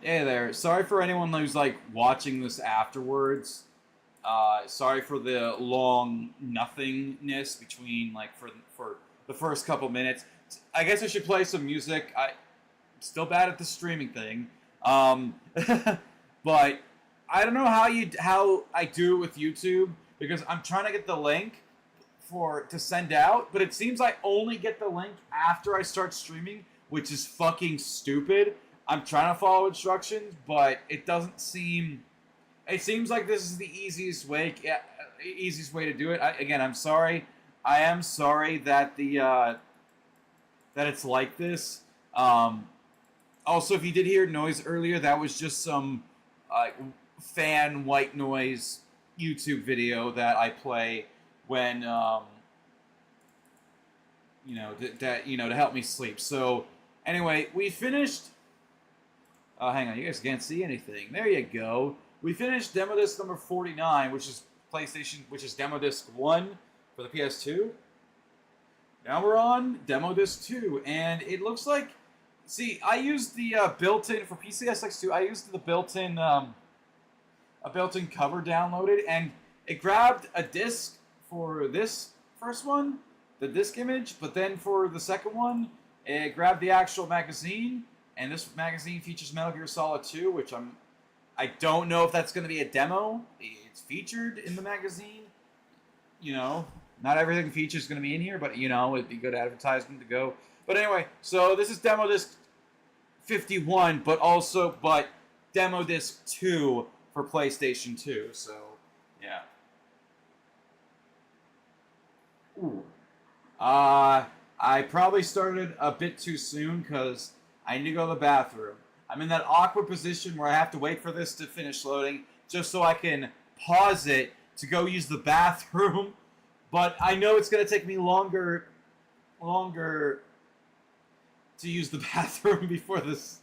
Hey there. Sorry for anyone who's like watching this afterwards. Sorry for the long nothingness between like for the first couple minutes. I guess I should play some music. I'm still bad at the streaming thing, but I don't know how I do it with YouTube because I'm trying to get the link for to send out, but it seems I only get the link after I start streaming, which is fucking stupid. I'm trying to follow instructions, but it doesn't seem. It seems like this is the easiest way, yeah, easiest way to do it. Again, I'm sorry. I am sorry that that it's like this. Um, Also, if you did hear noise earlier, that was just some uh, fan white noise YouTube video that I play when that to help me sleep. So anyway, we finished. Hang on, you guys can't see anything. There you go. We finished demo disc number 49, which is which is demo disc 1 for the PS2. Now we're on demo disc 2, and it looks like. See, I used the built-in for PCSX2. I used the built-in a built-in cover downloaded, and it grabbed a disc for this first one, the disc image, but then for the second one, it grabbed the actual magazine, and this magazine features Metal Gear Solid 2, which I don't know if that's going to be a demo. It's featured in the magazine. You know, not everything features going to be in here, but it'd be good advertisement to go. But anyway, so this is demo disc 51, but demo disc 2 for PlayStation 2. So, yeah. Ooh. Uh, I probably started a bit too soon because I need to go to the bathroom. I'm in that awkward position where I have to wait for this to finish loading just so I can pause it to go use the bathroom. But I know it's going to take me longer to use the bathroom before this.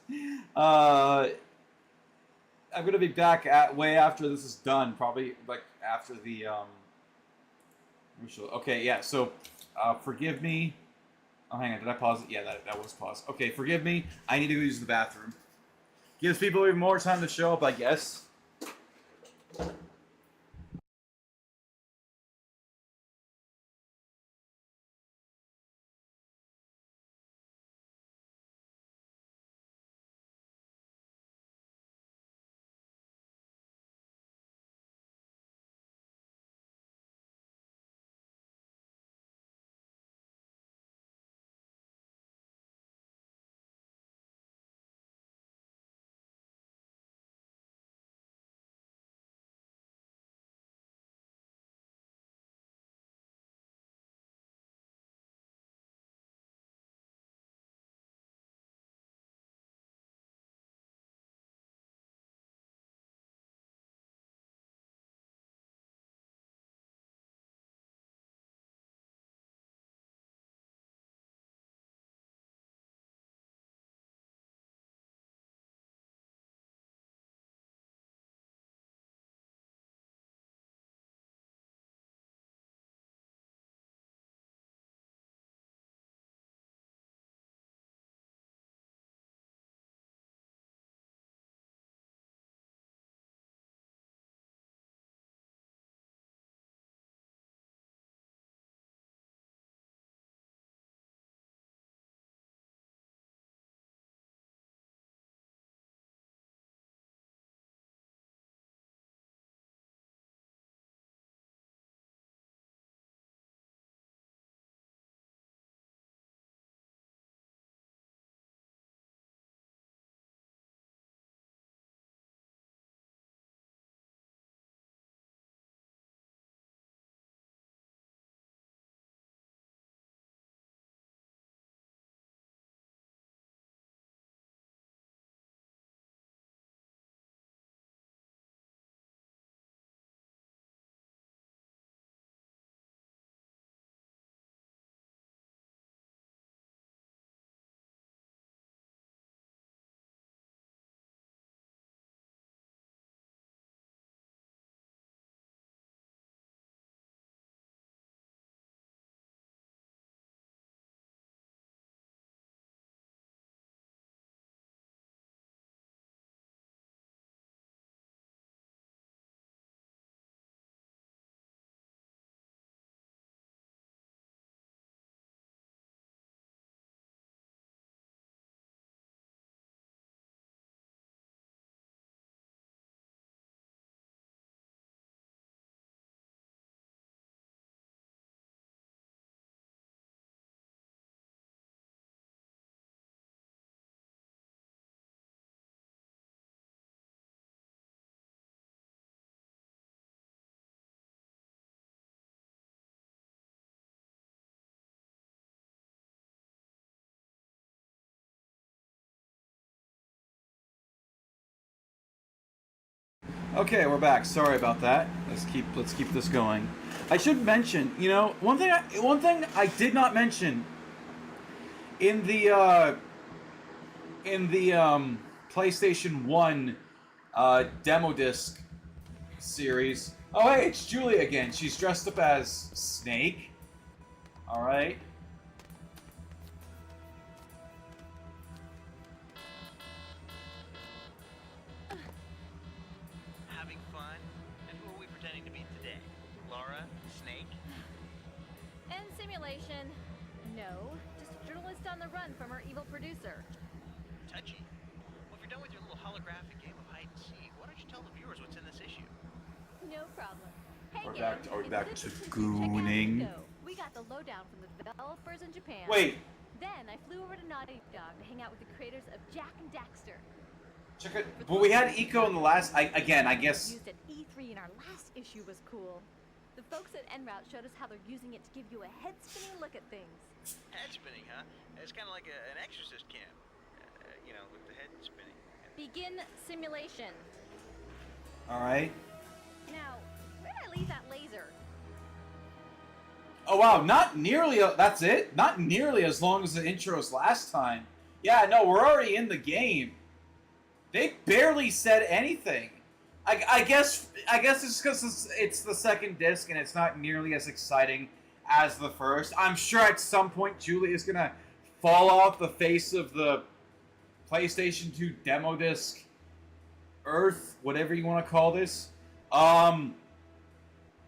I'm going to be back at way after this is done, probably like after the okay, yeah. So, forgive me. Oh, hang on. Did I pause it? Yeah, that was paused. Okay, forgive me. I need to go use the bathroom. Gives people even more time to show up, I guess. Okay, we're back. Sorry about that. Let's keep this going. I should mention, you know, one thing I did not mention in the PlayStation 1 demo disc series. Oh, hey, it's Julie again. She's dressed up as Snake. All right. Having fun? And who are we pretending to be today? Laura? Snake? And simulation. No, just a journalist on the run from her evil producer. Touchy. Well, if you're done with your little holographic game of hide and seek, why don't you tell the viewers what's in this issue? No problem. Hey, We're gang, back to check out gooning. Nico. We got the lowdown from the developers in Japan. Wait. Then I flew over to Naughty Dog to hang out with the creators of Jak and Daxter. Check it. But we had Eco in the last. I guess. Used at E3 in our last issue was cool. The folks at En Route showed us how they're using it to give you a head-spinning look at things. Head spinning, huh? It's kind of like an exorcist cam. You know, with the head spinning. Begin simulation. All right. Now, where did I leave that laser? Oh wow, not nearly. That's it. Not nearly as long as the intros last time. Yeah, no, we're already in the game. They barely said anything. I guess it's because it's the second disc and it's not nearly as exciting as the first. I'm sure at some point Julie is gonna fall off the face of the PlayStation 2 Demo Disc Earth, whatever you want to call this.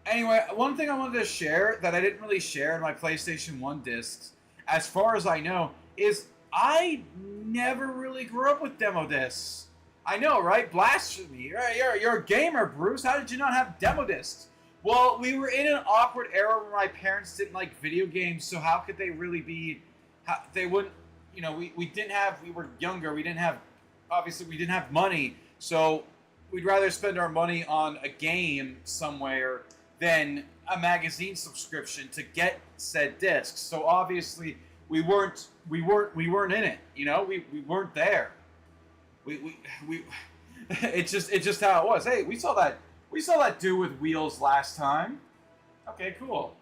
Anyway, one thing I wanted to share that I didn't really share in my PlayStation 1 discs, as far as I know, is I never really grew up with demo discs. I know, right? Blasphemy. You're a gamer, Bruce. How did you not have demo discs? Well, we were in an awkward era where my parents didn't like video games, so how could they really be... they wouldn't... You know, we didn't have... We were younger. We didn't have... Obviously, we didn't have money, so we'd rather spend our money on a game somewhere than a magazine subscription to get said discs. So obviously we weren't in it, you know? We weren't there. We it's just how it was. Hey, we saw that dude with wheels last time. Okay, cool.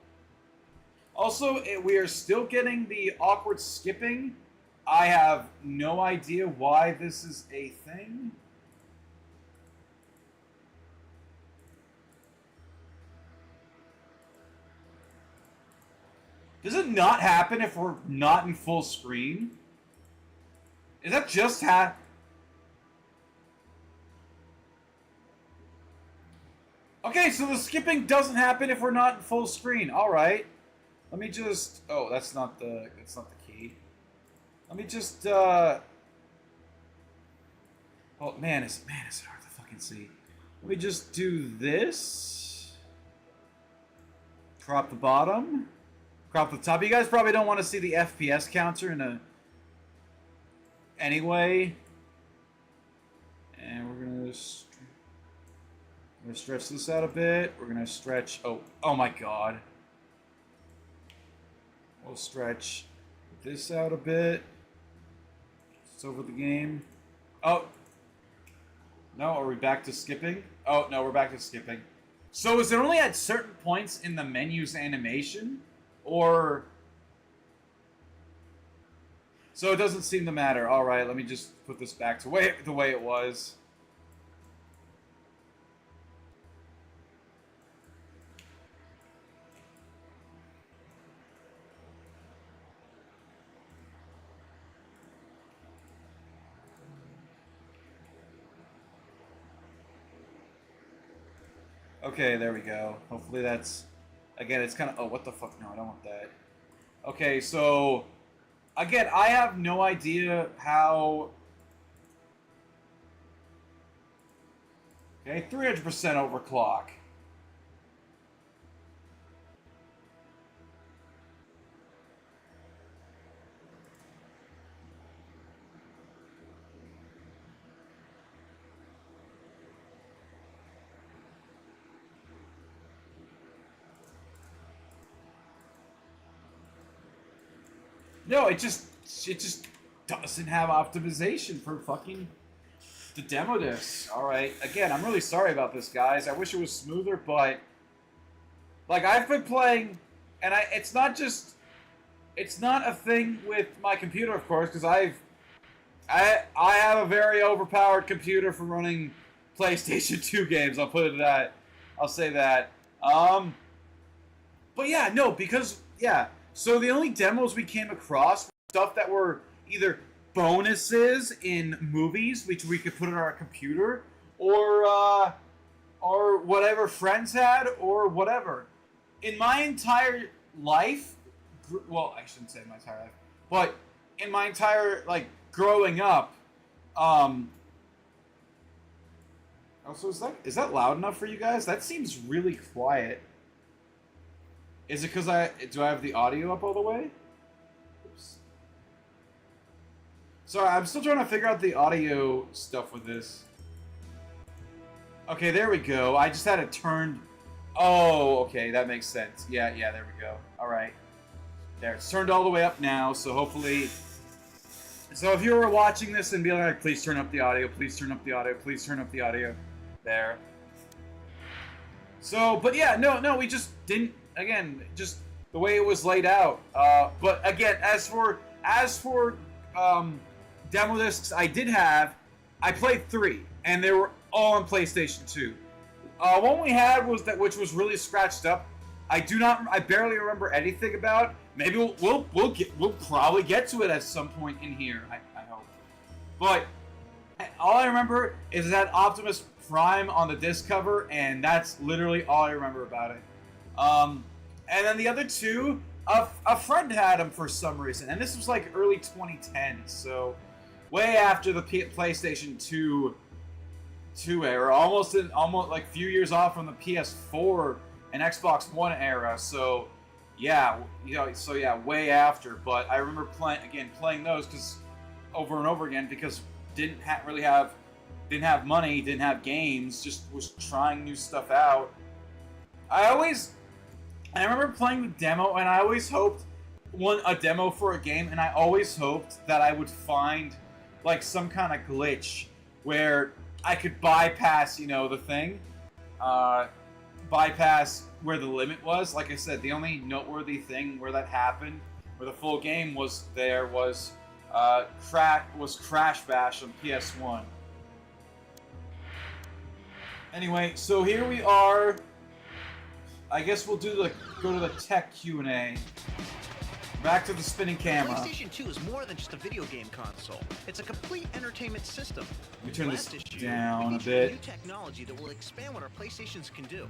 Also, we are still getting the awkward skipping. I have no idea why this is a thing. Does it not happen if we're not in full screen? Is that just Okay, so the skipping doesn't happen if we're not in full screen. All right. Let me just... Oh, that's not the key. Let me just... Oh, man, it's hard to fucking see. Let me just do this. Crop the bottom. Crop the top. You guys probably don't want to see the FPS counter in a... Anyway. And we're going to stretch this out a bit. We're going to stretch... Oh my god. We'll stretch this out a bit. It's over the game. Oh. No, are we back to skipping? Oh, no, we're back to skipping. So is it only at certain points in the menu's animation? Or... So it doesn't seem to matter. Alright, let me just put this back to the way it was. Okay, there we go. Hopefully that's... Again, it's kind of... Oh, what the fuck? No, I don't want that. Okay, so... Again, I have no idea how... Okay, 300% overclock. No, it just doesn't have optimization for fucking The demo disc. All right. Again, I'm really sorry about this, guys. I wish it was smoother, but like I've been playing, and it's not a thing with my computer, of course, because I have a very overpowered computer for running PlayStation 2 games. I'll put it at that. I'll say that. But yeah, no, because yeah. So the only demos we came across were stuff that were either bonuses in movies, which we could put on our computer, or whatever friends had, or whatever. In my entire life, well, I shouldn't say my entire life, but in my entire like growing up, also is that loud enough for you guys? That seems really quiet. Is it because do I have the audio up all the way? Oops. Sorry, I'm still trying to figure out the audio stuff with this. Okay, there we go. I just had it turned. Oh, okay, that makes sense. Yeah, there we go. All right. There, it's turned all the way up now, so hopefully... So if you were watching this and be like, please turn up the audio, please turn up the audio, please turn up the audio. There. So, but yeah, no, we just didn't, again, just the way it was laid out. But again, as for demo discs I played 3, and they were all on PlayStation 2. One we had was which was really scratched up. I barely remember anything about. Maybe we'll probably get to it at some point in here. I hope. But all I remember is that Optimus Prime on the disc cover, and that's literally all I remember about it. And then the other two, a friend had them for some reason, and this was like early 2010, so way after the PlayStation 2 era, almost like a few years off from the PS4 and Xbox One era. So yeah, way after. But I remember playing those because over and over again, because didn't have money, didn't have games, just was trying new stuff out. I remember playing the demo, and I always hoped a demo for a game, and I always hoped that I would find like some kind of glitch where I could bypass, the thing, bypass where the limit was. Like I said, the only noteworthy thing where that happened, where the full game was there, was Crash Bash on PS1. Anyway, so here we are. I guess we'll go to the tech Q&A. Back to the spinning camera. PlayStation 2 is more than just a video game console. It's a complete entertainment system. Let me turn this down a we bit. New technology that will expand what our PlayStations can do.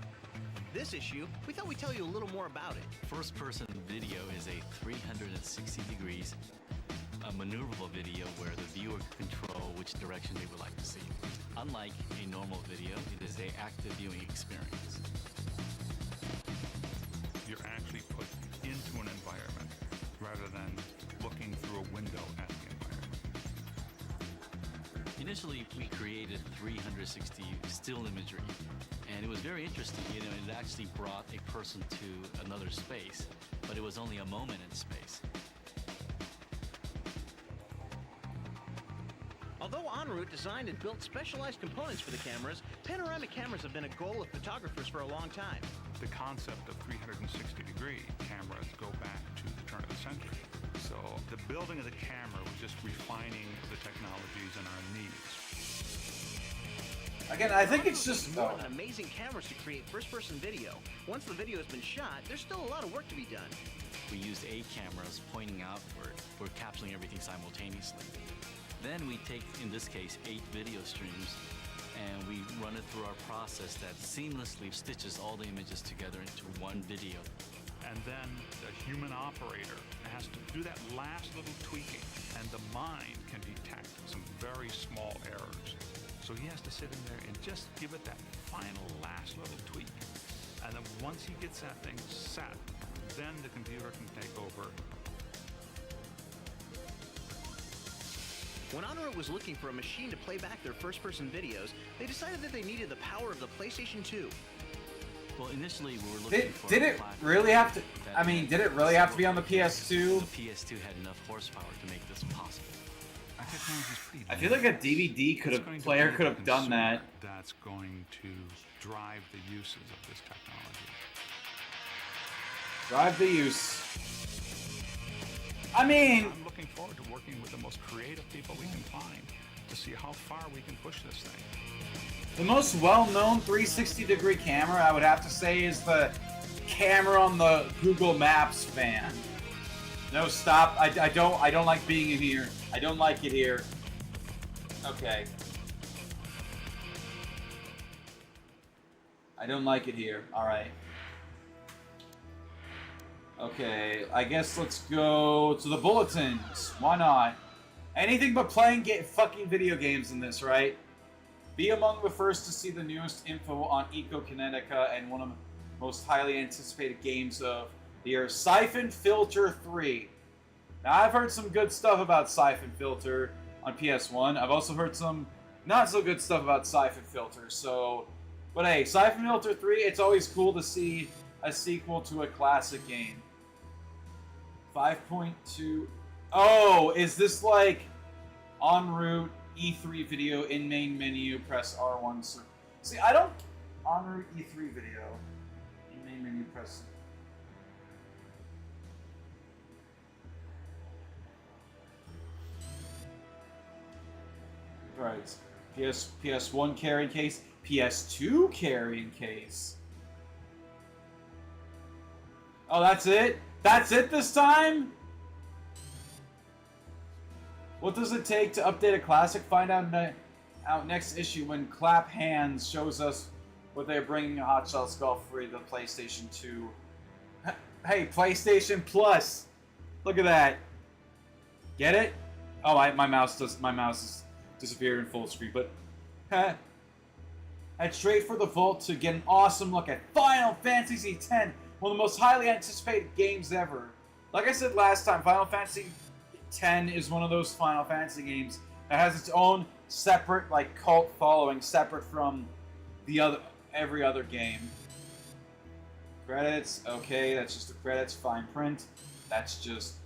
This issue, we thought we'd tell you a little more about it. First-person video is a 360 degrees maneuverable video where the viewer can control which direction they would like to see. Unlike a normal video, it is an active viewing experience. You're actually put into an environment rather than looking through a window at the environment. Initially, we created 360 still imagery, and it was very interesting. It actually brought a person to another space, but it was only a moment in space. Although En route designed and built specialized components for the cameras, panoramic cameras have been a goal of photographers for a long time. The concept of 360-degree cameras go back to the turn of the century. So the building of the camera was just refining the technologies and our needs. Again, I think it's just more than amazing cameras to create first-person video. Once the video has been shot, there's still a lot of work to be done. We used 8 cameras pointing outward. We're capturing everything simultaneously. Then we take, in this case, 8 video streams, and we run it through our process that seamlessly stitches all the images together into one video. And then the human operator has to do that last little tweaking, and the mind can detect some very small errors. So he has to sit in there and just give it that final last little tweak. And then once he gets that thing set, then the computer can take over. When En route was looking for a machine to play back their first-person videos, they decided that they needed the power of the PlayStation 2. Well, initially we were looking for did it really have to? Did it really have to be on the PS2? The PS2 had enough horsepower to make this possible. Our technology is pretty I feel like a limited. DVD It's going to player be could the have done that. consumer That's going to drive the uses of this technology. Drive the use. I mean, I'm looking forward to working with the most creative people we can find to see how far we can push this thing. the most well-known 360-degree camera, I would have to say, is the camera on the Google Maps van. No, stop. I don't like being in here. I don't like it here. Okay. I don't like it here. Alright. Okay, I guess let's go to the bulletins. Why not? Anything but playing fucking video games in this, right? Be among the first to see the newest info on Eco-Kinetica and one of the most highly anticipated games of the year, Siphon Filter 3. Now, I've heard some good stuff about Siphon Filter on PS1. I've also heard some not so good stuff about Siphon Filter, so... But hey, Siphon Filter 3, it's always cool to see a sequel to a classic game. 5.2... Oh, is this like en route E3 video in main menu, press R1. See, I don't... En route E3 video. In main menu, press... Right. PS1 carrying case, PS2 carrying case. Oh, that's it? That's it this time? What does it take to update a classic? Find out next issue when Clap Hands shows us what they're bringing a Hot Shots Golf Free to the PlayStation 2. Hey, PlayStation Plus! Look at that. Get it? Oh, my mouse is disappeared in full screen, but head straight for the vault to get an awesome look at Final Fantasy X, one of the most highly anticipated games ever. Like I said last time, Final Fantasy X is one of those Final Fantasy games that has its own separate, like, cult following, separate from every other game. Credits, okay, that's just the credits, fine print. That's just...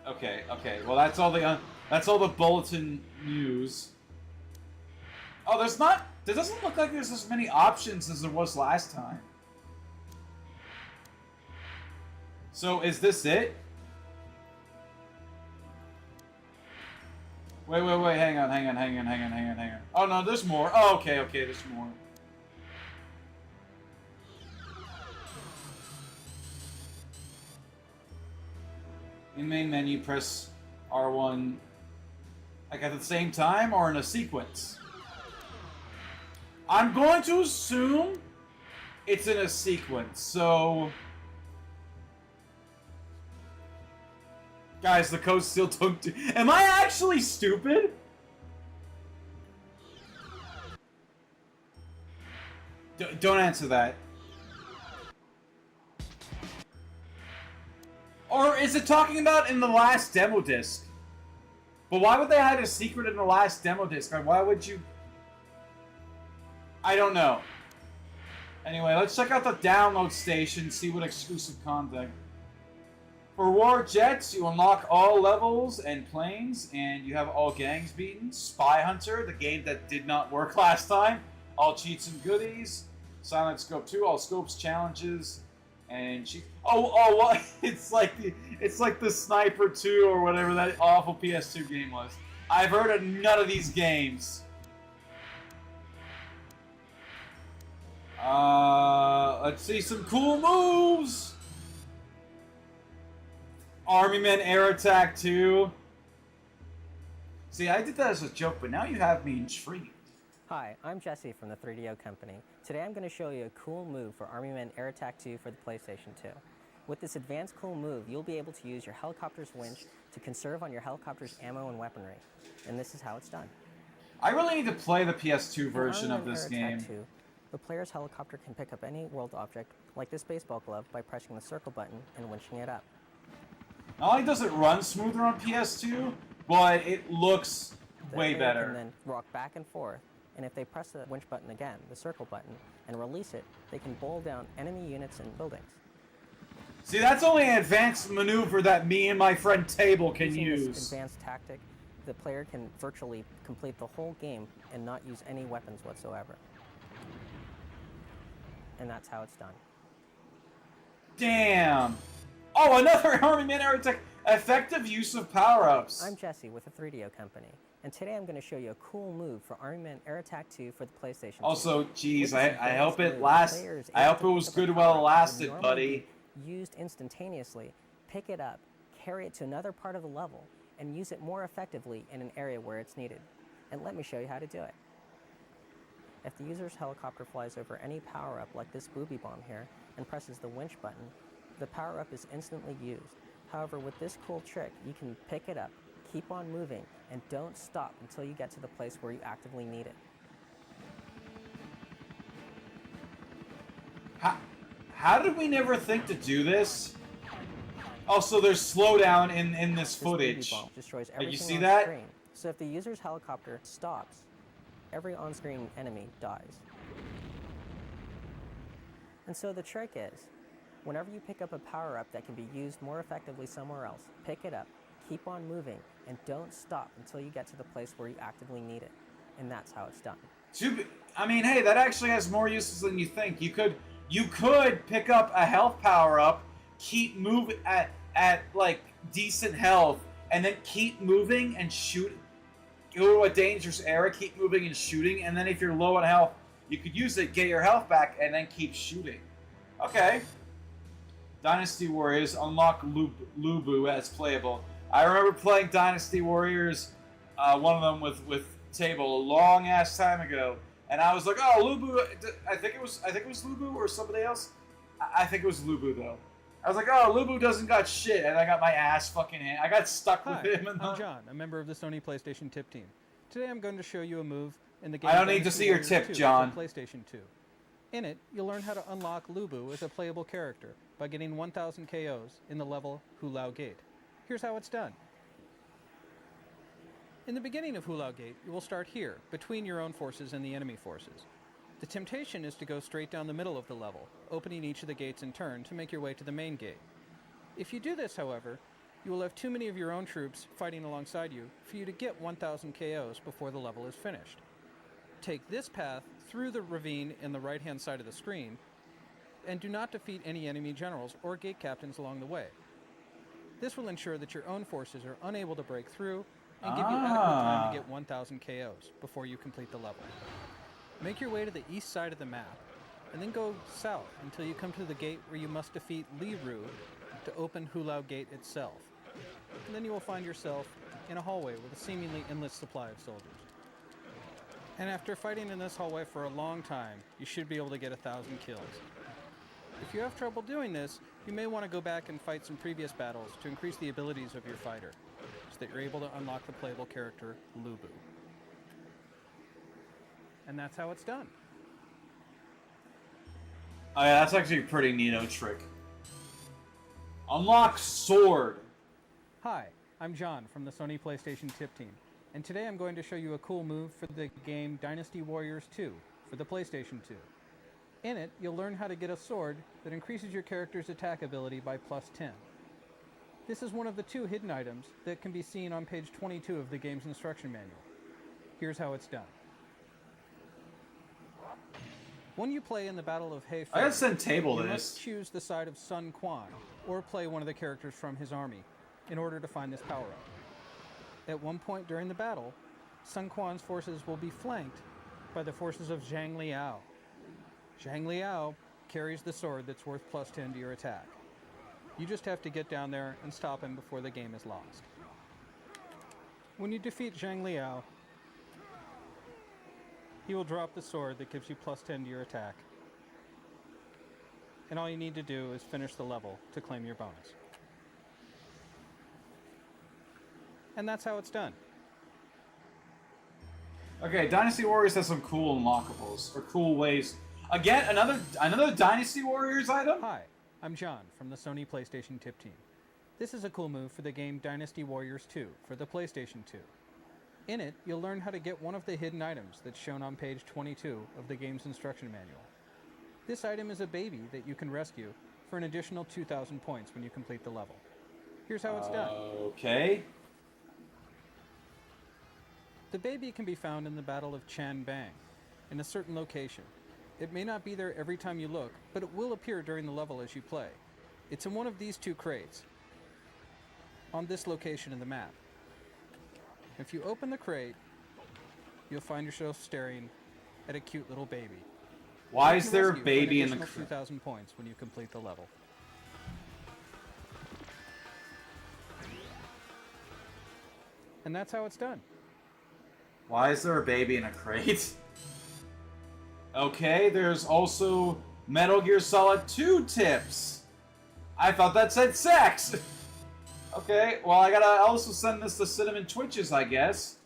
Okay, well that's all the bulletin news. Oh, there doesn't look like there's as many options as there was last time. So, is this it? Wait, hang on. Oh no, there's more. Oh, okay, there's more. In main menu, press R1, like at the same time or in a sequence? I'm going to assume it's in a sequence, so... Guys, the code still don't do... Am I actually stupid? Don't answer that. Or is it talking about in the last demo disc? But why would they hide a secret in the last demo disc? Or why would you... I don't know. Anyway, let's check out the download station, see what exclusive content. For War Jets, you unlock all levels and planes, and you have all gangs beaten. Spy Hunter, the game that did not work last time. All cheats and goodies. Silent Scope 2, all scopes, challenges, and cheats. Oh, what? It's like the Sniper 2 or whatever that awful PS2 game was. I've heard of none of these games. Let's see some cool moves. Army Men Air Attack 2. See, I did that as a joke, but now you have me intrigued. Hi, I'm Jesse from the 3DO Company. Today I'm going to show you a cool move for Army Men Air Attack 2 for the PlayStation 2. With this advanced cool move, you'll be able to use your helicopter's winch to conserve on your helicopter's ammo and weaponry. And this is how it's done. I really need to play the PS2 version In of Army Men this Air Attack game. 2, the player's helicopter can pick up any world object, like this baseball glove, by pressing the circle button and winching it up. Not only does it run smoother on PS2, but it looks The way player better. can then rock back and forth, and if they press the winch button again, the circle button, and release it, they can bowl down enemy units and buildings. See, that's only an advanced maneuver that me and my friend Table can Using use. this advanced tactic, the player can virtually complete the whole game and not use any weapons whatsoever. And that's how it's done. Damn. Oh, another Army Man Air Attack. Effective use of power-ups. I'm Jesse with the 3DO Company, and today I'm going to show you a cool move for Army Man Air Attack 2 for the PlayStation 2. Also, geez, With I this hope it advanced lasts. move, players I able hope to it pick was up a good while it power-up that would lasted, normally buddy. be used instantaneously, pick it up, carry it to another part of the level, and use it more effectively in an area where it's needed. And let me show you how to do it. If the user's helicopter flies over any power-up like this booby bomb here and presses the winch button, the power-up is instantly used. However, with this cool trick, you can pick it up, keep on moving, and don't stop until you get to the place where you actively need it. How did we never think to do this? Also, there's slowdown in this footage. This booby bomb destroys You everything see on that? screen. So if the user's helicopter stops, every on-screen enemy dies. And so the trick is, whenever you pick up a power-up that can be used more effectively somewhere else, pick it up, keep on moving, and don't stop until you get to the place where you actively need it. And that's how it's done. I mean, hey, that actually has more uses than you think. You could pick up a health power-up, keep moving at like decent health, and then keep moving and shoot. Go to a dangerous area, keep moving and shooting, and then if you're low on health, you could use it, get your health back, and then keep shooting. Okay. Dynasty Warriors, unlock Lubu as playable. I remember playing Dynasty Warriors, one of them with Table a long ass time ago, and I was like, oh, Lubu. I think it was Lubu or somebody else. I think it was Lubu though. I was like, oh, Lubu doesn't got shit, and I got my ass fucking hand. I got stuck with him. And I'm John, a member of the Sony PlayStation Tip Team. Today I'm going to show you a move in the game. I don't need to see your tip, 2 John. for PlayStation 2. In it, you'll learn how to unlock Lubu as a playable character by getting 1,000 KOs in the level Hulao Gate. Here's how it's done. In the beginning of Hulao Gate, you will start here, between your own forces and the enemy forces. The temptation is to go straight down the middle of the level, opening each of the gates in turn to make your way to the main gate. If you do this, however, you will have too many of your own troops fighting alongside you for you to get 1,000 KOs before the level is finished. Take this path through the ravine in the right-hand side of the screen, and do not defeat any enemy generals or gate captains along the way. This will ensure that your own forces are unable to break through and give you adequate time to get 1,000 KOs before you complete the level. Make your way to the east side of the map, and then go south until you come to the gate where you must defeat Li Ru to open Hulao Gate itself. And then you will find yourself in a hallway with a seemingly endless supply of soldiers. And after fighting in this hallway for a long time, you should be able to get 1,000 kills. If you have trouble doing this, you may want to go back and fight some previous battles to increase the abilities of your fighter, so that you're able to unlock the playable character, Lubu. And that's how it's done. Oh yeah, that's actually a pretty neato trick. Unlock sword. Hi, I'm John from the Sony PlayStation Tip Team, and today I'm going to show you a cool move for the game Dynasty Warriors 2 for the PlayStation 2. In it, you'll learn how to get a sword that increases your character's attack ability by +10. This is one of the 2 hidden items that can be seen on page 22 of the game's instruction manual. Here's how it's done. When you play in the Battle of Hefei, I gotta send Table you this. must choose the side of Sun Quan, or play one of the characters from his army, in order to find this power-up. At one point during the battle, Sun Quan's forces will be flanked by the forces of Zhang Liao. Zhang Liao carries the sword that's worth +10 to your attack. You just have to get down there and stop him before the game is lost. When you defeat Zhang Liao, he will drop the sword that gives you +10 to your attack. And all you need to do is finish the level to claim your bonus. And that's how it's done. Okay, Dynasty Warriors has some cool unlockables, or cool ways. Again, another Dynasty Warriors item? Hi, I'm John from the Sony PlayStation Tip Team. This is a cool move for the game Dynasty Warriors 2 for the PlayStation 2. In it, you'll learn how to get one of the hidden items that's shown on page 22 of the game's instruction manual. This item is a baby that you can rescue for an additional 2,000 points when you complete the level. Here's how it's done. Okay. The baby can be found in the Battle of Chan Bang, in a certain location. It may not be there every time you look, but it will appear during the level as you play. It's in one of these 2 crates, on this location in the map. If you open the crate, you'll find yourself staring at a cute little baby. Why You is can there a rescue for baby an in the additional 2,000 points when you complete the level. And that's how it's done. Why is there a baby in a crate? Okay, there's also Metal Gear Solid 2 tips. I thought that said sex. Okay, well I gotta also send this to Cinnamon Twitches, I guess.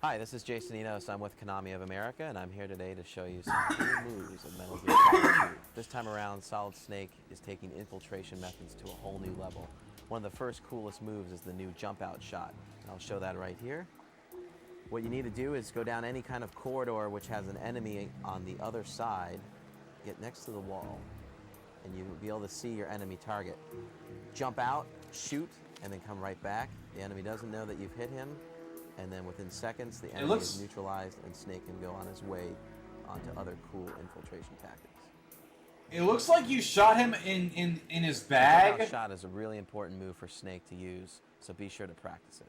Hi, this is Jason Enos. I'm with Konami of America, and I'm here today to show you some cool moves of Metal Gear Solid 2. This time around, Solid Snake is taking infiltration methods to a whole new level. One of the first coolest moves is the new jump out shot. I'll show that right here. What you need to do is go down any kind of corridor which has an enemy on the other side, get next to the wall, and you'll be able to see your enemy target. Jump out, shoot, and then come right back. The enemy doesn't know that you've hit him, and then within seconds the enemy is neutralized and Snake can go on his way onto other cool infiltration tactics. It looks like you shot him in his bag. The shot is a really important move for Snake to use, so be sure to practice it.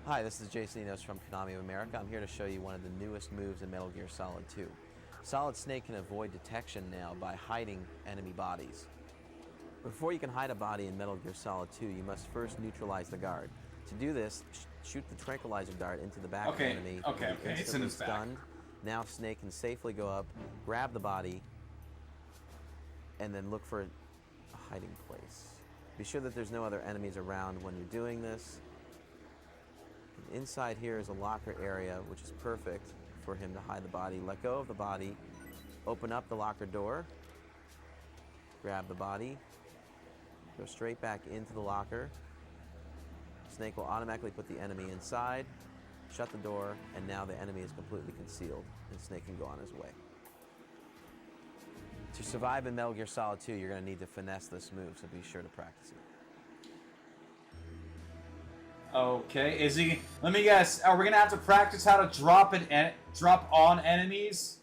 Hi, this is Jason Enos from Konami of America. I'm here to show you one of the newest moves in Metal Gear Solid 2. Solid Snake can avoid detection now by hiding enemy bodies. Before you can hide a body in Metal Gear Solid 2, you must first neutralize the guard. To do this, shoot the tranquilizer dart into the back of the enemy. Okay, it's in his back. Stunned. Now Snake can safely go up, grab the body, and then look for a hiding place. Be sure that there's no other enemies around when you're doing this. Inside here is a locker area, which is perfect for him to hide the body. Let go of the body, open up the locker door, grab the body, go straight back into the locker. Snake will automatically put the enemy inside, shut the door, and now the enemy is completely concealed, and Snake can go on his way. To survive in Metal Gear Solid 2, you're going to need to finesse this move, so be sure to practice it. Okay, is he? Let me guess. Are we gonna have to practice how to drop on enemies?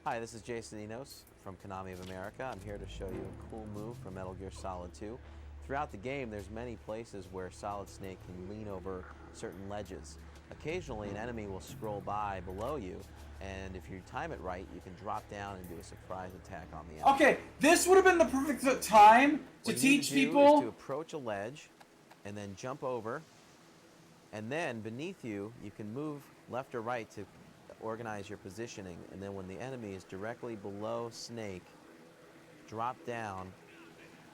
Hi, this is Jason Enos from Konami of America. I'm here to show you a cool move from Metal Gear Solid 2. Throughout the game, there's many places where Solid Snake can lean over certain ledges. Occasionally, an enemy will scroll by below you, and if you time it right, you can drop down and do a surprise attack on the enemy. Okay, this would have been the perfect time to teach people to approach a ledge and then jump over. And then beneath you, you can move left or right to organize your positioning. And then when the enemy is directly below Snake, drop down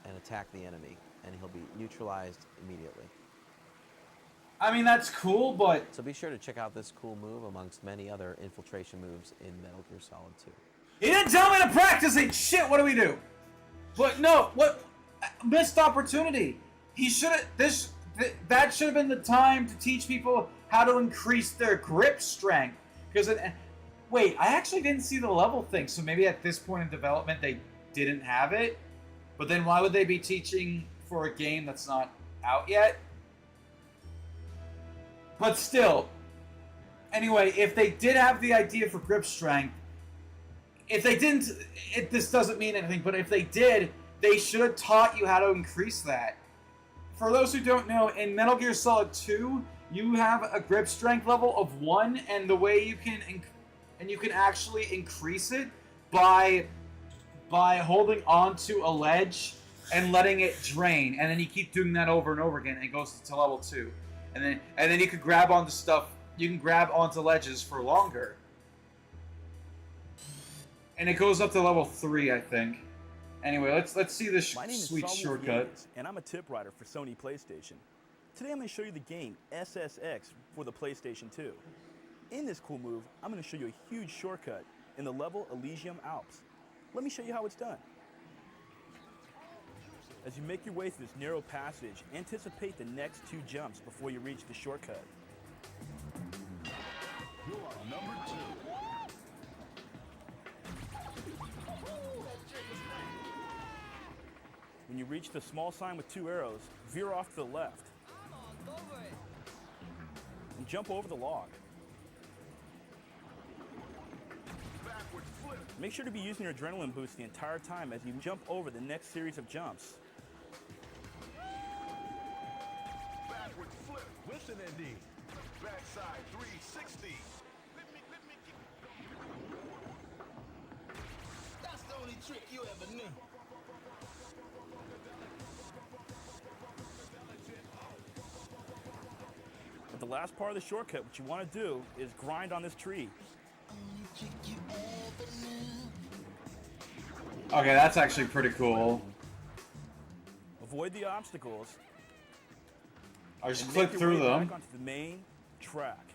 and attack the enemy. And he'll be neutralized immediately. I mean, that's cool, but... So be sure to check out this cool move amongst many other infiltration moves in Metal Gear Solid 2. He didn't tell me to practice it! Shit, what do we do? But no, what... Missed opportunity. He should have... That should have been the time to teach people how to increase their grip strength. Because wait, I actually didn't see the level thing, so maybe at this point in development they didn't have it. But then why would they be teaching for a game that's not out yet? But still, anyway, if they did have the idea for grip strength, if they didn't, this doesn't mean anything, but if they did, they should have taught you how to increase that. For those who don't know, in Metal Gear Solid 2, you have a grip strength level of 1, and the way you can actually increase it by holding onto a ledge and letting it drain, and then you keep doing that over and over again, and it goes to level 2, and then you can grab onto stuff. You can grab onto ledges for longer, and it goes up to level 3, I think. Anyway, let's see this sweet shortcut. Games, and I'm a tip writer for Sony PlayStation. Today I'm going to show you the game SSX for the PlayStation 2. In this cool move, I'm going to show you a huge shortcut in the level Elysium Alps. Let me show you how it's done. As you make your way through this narrow passage, anticipate the next 2 jumps before you reach the shortcut. When you reach the small sign with 2 arrows, veer off to the left. And jump over the log. Make sure to be using your adrenaline boost the entire time as you jump over the next series of jumps. Backward flip with an ND. Backside 360. That's the only trick you ever knew. But the last part of the shortcut, what you want to do is grind on this tree. Okay, that's actually pretty cool. Avoid the obstacles. I just and click make your through way them. back onto the main track.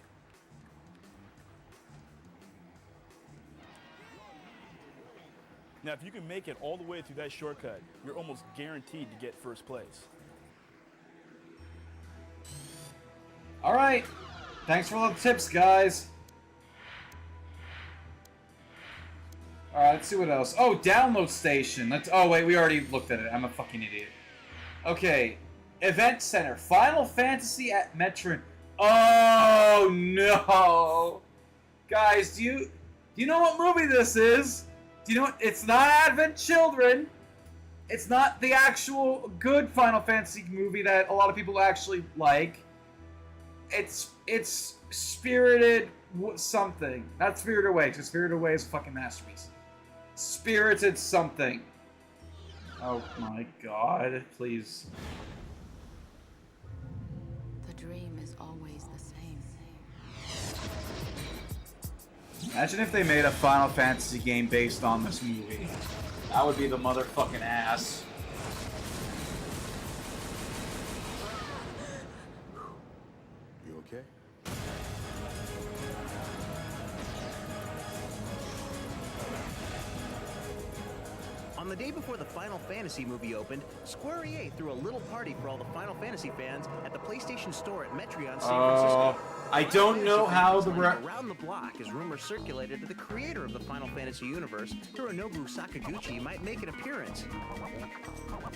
Now, if you can make it all the way through that shortcut, you're almost guaranteed to get first place. All right. Thanks for all the tips, guys. All right, let's see what else. Oh, download station. Oh, wait, we already looked at it. I'm a fucking idiot. Okay. Event Center. Final Fantasy at Metron. Oh, no. Guys, do you know what movie this is? Do you know what? It's not Advent Children. It's not the actual good Final Fantasy movie that a lot of people actually like. It's Spirited something. Not Spirited Away, because Spirited Away is a fucking masterpiece. Spirited something. Oh my god, please. The dream is always the same. Imagine if they made a Final Fantasy game based on this movie. That would be the motherfucking ass. You okay? On the day before the Final Fantasy movie opened, Square EA threw a little party for all the Final Fantasy fans at the PlayStation Store at Metreon, San Francisco. I don't know how the around the block as rumors circulated that the creator of the Final Fantasy universe, Hironobu Sakaguchi, might make an appearance.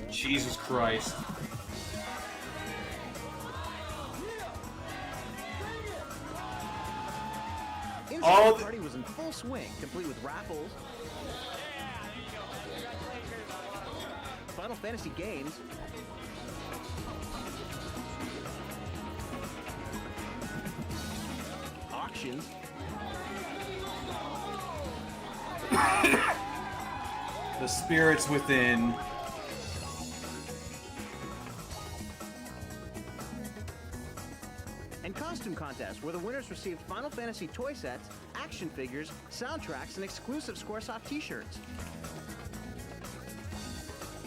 Jesus Christ. Inside the party was in full swing, complete with raffles, Final Fantasy games, auctions, the spirits within. and costume contests where the winners received Final Fantasy toy sets, action figures, soundtracks, and exclusive Squaresoft t-shirts.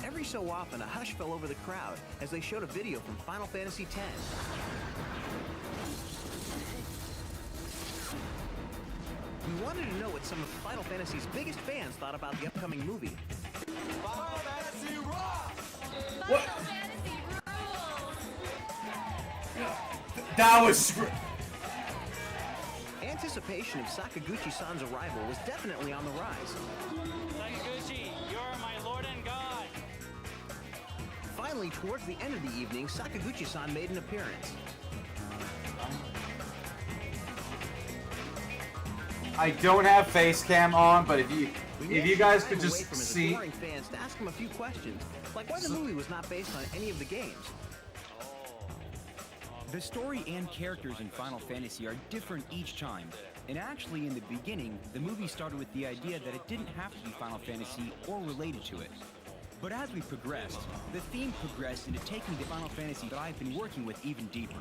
Every so often, a hush fell over the crowd as they showed a video from Final Fantasy X. We wanted to know what some of Final Fantasy's biggest fans thought about the upcoming movie. Final Fantasy rocks! What? That was Anticipation of Sakaguchi-san's arrival was definitely on the rise. Sakaguchi, you are my lord and god! Finally, towards the end of the evening, Sakaguchi-san made an appearance. I don't have face cam on, but if you guys could just from his see. adoring fans to ask him a few questions, like why the movie was not based on any of the games. The story and characters in Final Fantasy are different each time. And actually, in the beginning, the movie started with the idea that it didn't have to be Final Fantasy or related to it. But as we progressed, the theme progressed into taking the Final Fantasy that I've been working with even deeper.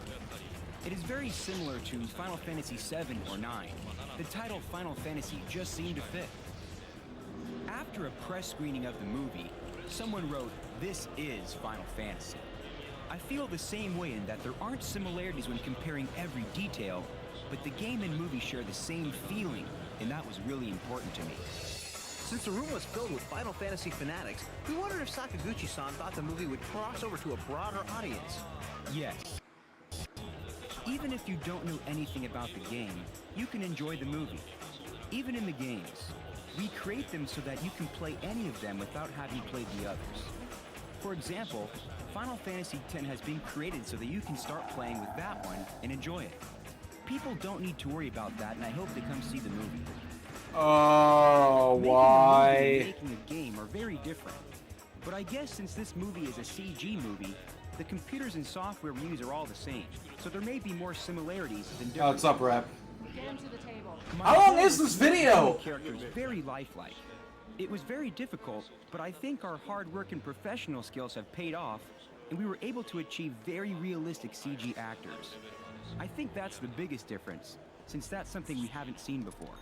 It is very similar to Final Fantasy VII or IX. The title Final Fantasy just seemed to fit. After a press screening of the movie, someone wrote, "This is Final Fantasy." I feel the same way in that there aren't similarities when comparing every detail, but the game and movie share the same feeling, and that was really important to me. Since the room was filled with Final Fantasy fanatics, we wondered if Sakaguchi-san thought the movie would cross over to a broader audience. Yes. Even if you don't know anything about the game, you can enjoy the movie. Even in the games, we create them so that you can play any of them without having played the others. For example, Final Fantasy X has been created so that you can start playing with that one and enjoy it. People don't need to worry about that, and I hope they come see the movie. Oh, Making why? a movie and making a game are very different. But I guess since this movie is a CG movie, the computers and software we use are all the same, so there may be more similarities than differences. Oh, what's up, Rep? Get him to the table. How long is this video? Characters very lifelike. It was very difficult, but I think our hard work and professional skills have paid off, and we were able to achieve very realistic CG actors. I think that's the biggest difference, since that's something we haven't seen before.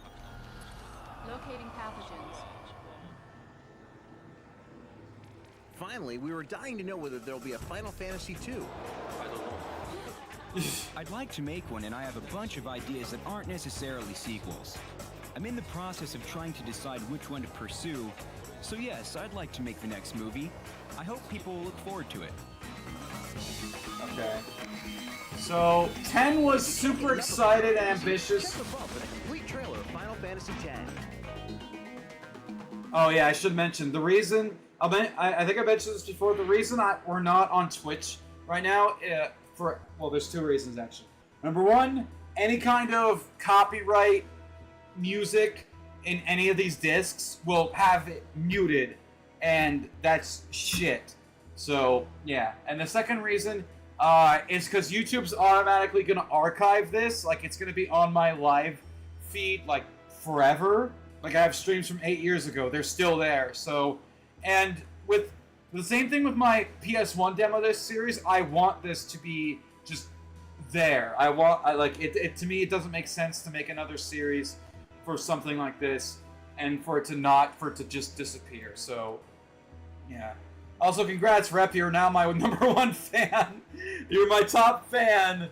Locating pathogens. Finally, we were dying to know whether there'll be a Final Fantasy II. I'd like to make one, and I have a bunch of ideas that aren't necessarily sequels. I'm in the process of trying to decide which one to pursue, so yes, I'd like to make the next movie. I hope people will look forward to it. Okay. So, 10 was super excited and ambitious. Check above for the complete trailer of Final Fantasy X. Oh yeah, I should mention the reason. I think I mentioned this before. The reason we're not on Twitch right now, there's two reasons actually. Number one, any kind of copyright music in any of these discs will have it muted, and that's shit. So yeah, and the second reason is because YouTube's automatically gonna archive this. Like it's gonna be on my live feed like forever. Like I have streams from 8 years ago. They're still there. So, and with the same thing with my PS1 Demo Disc series, I want this to be just there. To me, it doesn't make sense to make another series for something like this and for it to just disappear. So, yeah. Also, congrats, Rep. You're now my #1 fan. You're my top fan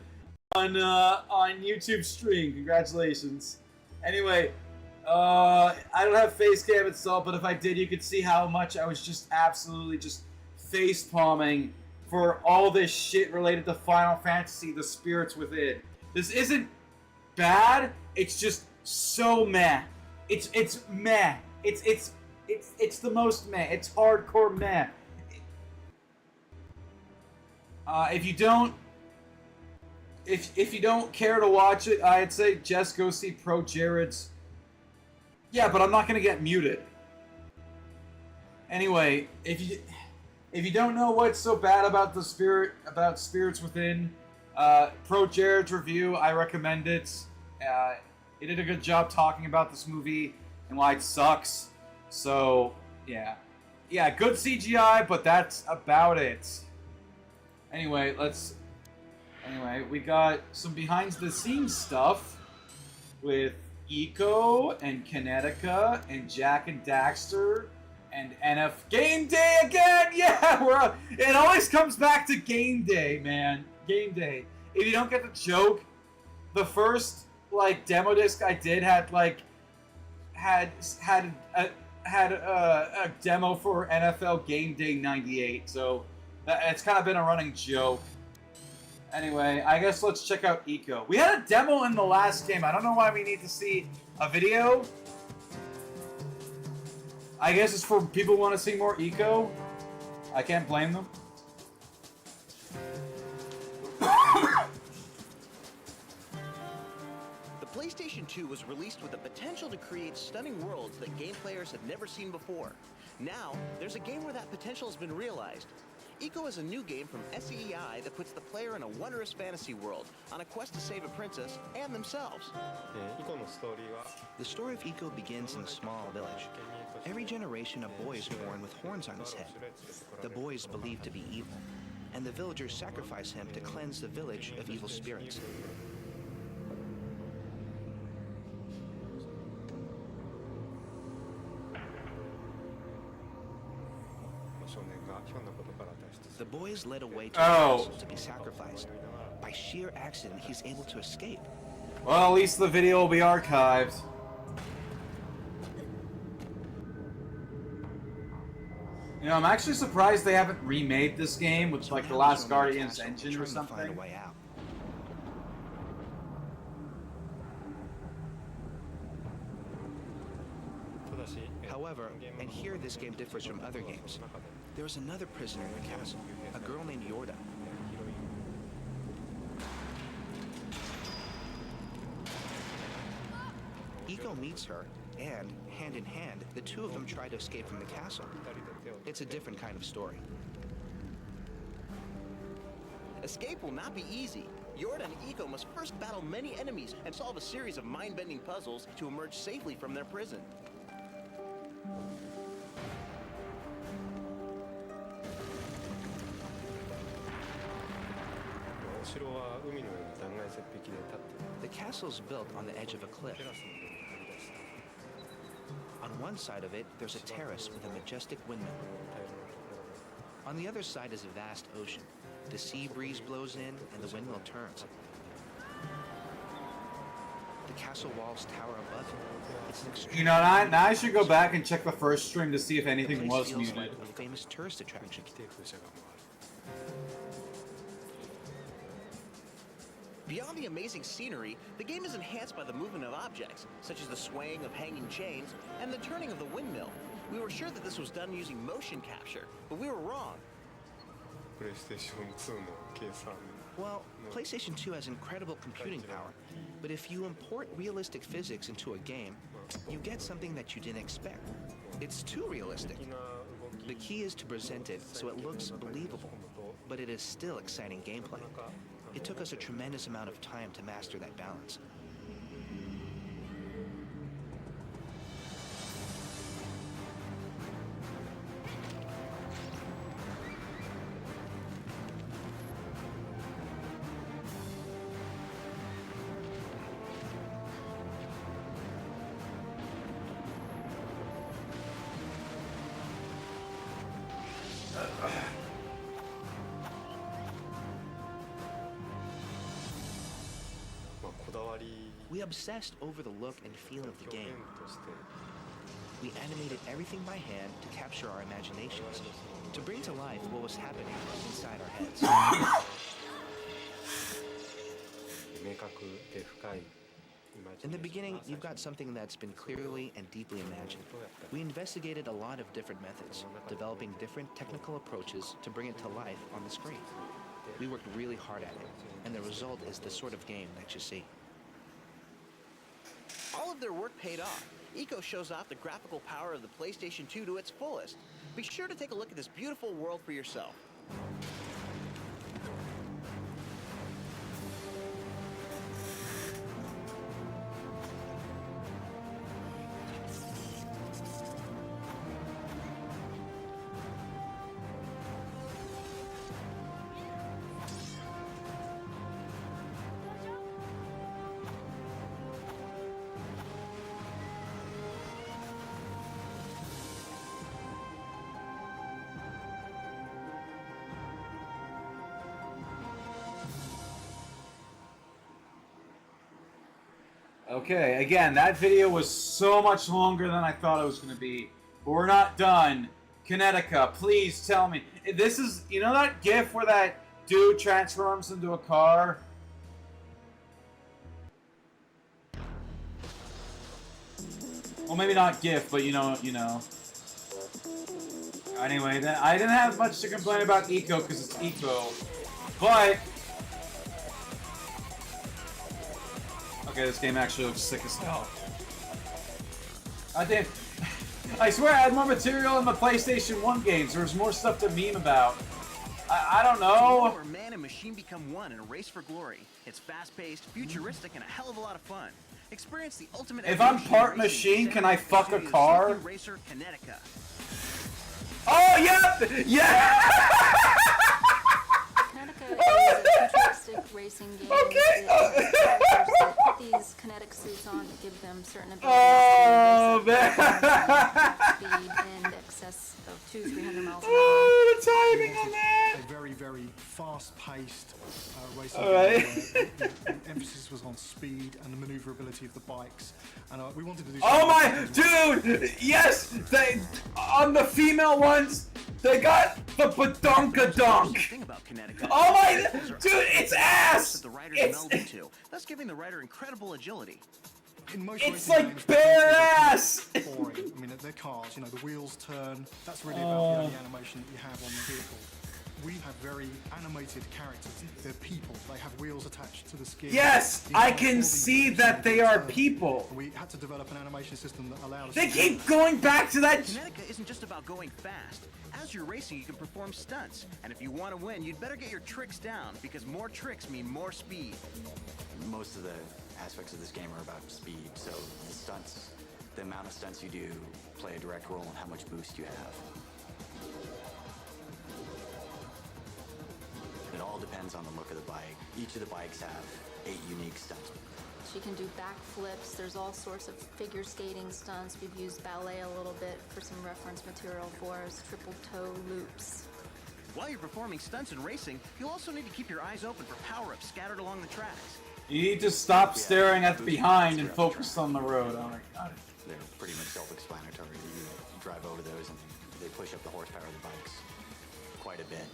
on YouTube stream. Congratulations. Anyway, I don't have face cam itself, but if I did, you could see how much I was just absolutely just face palming for all this shit related to Final Fantasy: The Spirits Within. This isn't bad. It's just so meh. It's meh. It's the most meh. It's hardcore meh. If you don't care to watch it, I'd say just go see Pro Jared's. Yeah, but I'm not gonna get muted. Anyway, if you don't know what's so bad about Spirits Within, Pro Jared's review, I recommend it. He did a good job talking about this movie and why it sucks. So yeah, good CGI, but that's about it. Anyway, we got some behind the scenes stuff with Eco and Kinetica and Jack and Daxter and NF Game Day again. Yeah, it always comes back to Game Day, man. Game Day. If you don't get the joke, the first demo disc I did had a demo for NFL Game Day '98. So it's kind of been a running joke. Anyway, I guess let's check out Eco. We had a demo in the last game. I don't know why we need to see a video. I guess it's for people who want to see more Eco. I can't blame them. The PlayStation 2 was released with the potential to create stunning worlds that game players had never seen before. Now, there's a game where that potential has been realized. Eco is a new game from SEI that puts the player in a wondrous fantasy world on a quest to save a princess and themselves. The story of Eco begins in a small village. Every generation, a boy is born with horns on his head. The boy is believed to be evil, and the villagers sacrifice him to cleanse the village of evil spirits. The boy is led away to the castle to be sacrificed. By sheer accident, he's able to escape. Well, at least the video will be archived. You know, I'm actually surprised they haven't remade this game with the Last Guardian's engine or something. However, and here this game differs from other games, there is another prisoner in the castle, a girl named Yorda. Iko meets her, and, hand in hand, the two of them try to escape from the castle. It's a different kind of story. Escape will not be easy. Yorda and Iko must first battle many enemies and solve a series of mind-bending puzzles to emerge safely from their prison. The castle is built on the edge of a cliff. On one side of it, there's a terrace with a majestic windmill. On the other side is a vast ocean. The sea breeze blows in and the windmill turns. The castle walls tower above it. It's an extreme. You know, now I should go back and check the first stream to see if anything was feels muted. like a famous tourist attraction. Beyond the amazing scenery, the game is enhanced by the movement of objects, such as the swaying of hanging chains and the turning of the windmill. We were sure that this was done using motion capture, but we were wrong. Well, PlayStation 2 has incredible computing power, but if you import realistic physics into a game, you get something that you didn't expect. It's too realistic. The key is to present it so it looks believable, but it is still exciting gameplay. It took us a tremendous amount of time to master that balance. We obsessed over the look and feel of the game. We animated everything by hand to capture our imaginations, to bring to life what was happening inside our heads. In the beginning, you've got something that's been clearly and deeply imagined. We investigated a lot of different methods, developing different technical approaches to bring it to life on the screen. We worked really hard at it, and the result is the sort of game that you see. All of their work paid off. Iko shows off the graphical power of the PlayStation 2 to its fullest. Be sure to take a look at this beautiful world for yourself. Okay, again, that video was so much longer than I thought it was going to be. But we're not done. Kinetica, please tell me. This is, you know that GIF where that dude transforms into a car? Well, maybe not GIF, but you know. Anyway, then I didn't have much to complain about Iko because it's Iko. But okay, this game actually looks sick as hell. I swear I had more material in the PlayStation 1 games. There was more stuff to meme about. I don't know. Where man and machine become one in a race for glory. It's fast-paced, futuristic, and a hell of a lot of fun. Experience the ultimate. If I'm part machine, can I fuck a car? Racer Kinetica. Kinetica Oh, yeah! Yeah! is a futuristic racing game. Okay. Characters that put these kinetic suits on to give them certain abilities Oh, to man. speed in excess of 200-300 miles an hour. Oh, the timing on that! A very, very fast-paced racing All right. game where the emphasis was on speed and the maneuverability of the bikes, and we wanted to do. Oh my, dude! Yes, they on the female ones, they got the badonkadonk. Oh my, dude, it's ass. The riders It's meld into, thus giving the rider incredible agility. In most It's racing like games, bare the ass! vehicles are boring. I mean, they're cars, you know, the wheels turn. That's really about the only animation that you have on the vehicle. We have very animated characters. They're people. They have wheels attached to the skin. Yes, The I entire can body see is that they are turned. people. And we had to develop an animation system that allowed us They to keep going back to that. Kinetica isn't just about going fast. As you're racing, you can perform stunts. And if you want to win, you'd better get your tricks down, because more tricks mean more speed. Most of the aspects of this game are about speed, so the stunts, the amount of stunts you do play a direct role in how much boost you have. It all depends on the look of the bike. Each of the bikes have 8 unique stunts. She can do backflips. There's all sorts of figure skating stunts. We've used ballet a little bit for some reference material for us. Triple toe loops. While you're performing stunts and racing, you'll also need to keep your eyes open for power-ups scattered along the tracks. You need to stop staring at the behind and focus on the road. Oh my god. They're pretty much self-explanatory. You drive over those and they push up the horsepower of the bikes quite a bit.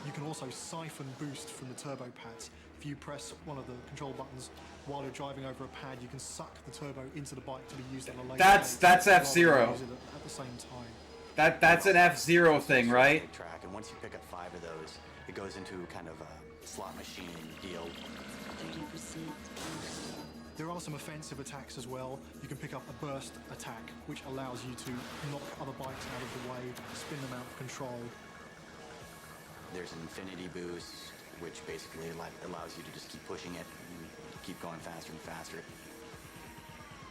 You can also siphon boost from the turbo pads. If you press one of the control buttons while you're driving over a pad, you can suck the turbo into the bike to be used on a later That's F-Zero. at the same time. That's an F-Zero thing, right? Track, and once you pick up 5 of those, it goes into kind of a slot machine deal. There are some offensive attacks as well. You can pick up a burst attack, which allows you to knock other bikes out of the way, spin them out of control. There's an infinity boost, which basically allows you to just keep pushing it and keep going faster and faster.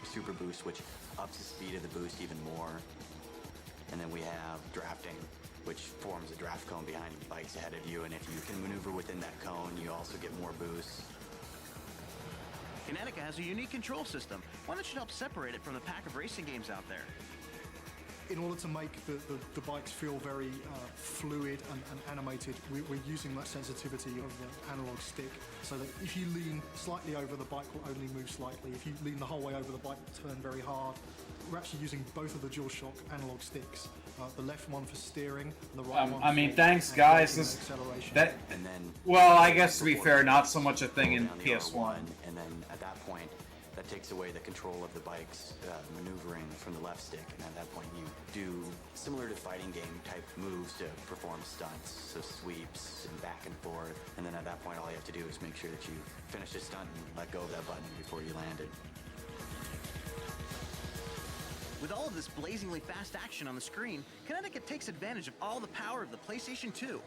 Super boost, which ups the speed of the boost even more. And then we have drafting, which forms a draft cone behind bikes ahead of you, and if you can maneuver within that cone, you also get more boosts. Kinetica has a unique control system, one that should help separate it from the pack of racing games out there. In order to make the bikes feel very fluid and animated, we're using that sensitivity of the analog stick, so that if you lean slightly over, the bike will only move slightly. If you lean the whole way over, the bike will turn very hard. We're actually using both of the DualShock analog sticks, the left one for steering and the right one I mean, for thanks guys. acceleration. And then, well, I guess to be fair, not so much a thing in PS1. And then at that point, that takes away the control of the bike's maneuvering from the left stick, and at that point you do similar to fighting game type moves to perform stunts, so sweeps and back and forth, and then at that point all you have to do is make sure that you finish a stunt and let go of that button before you land it. With all of this blazingly fast action on the screen, Kinetica takes advantage of all the power of the PlayStation 2.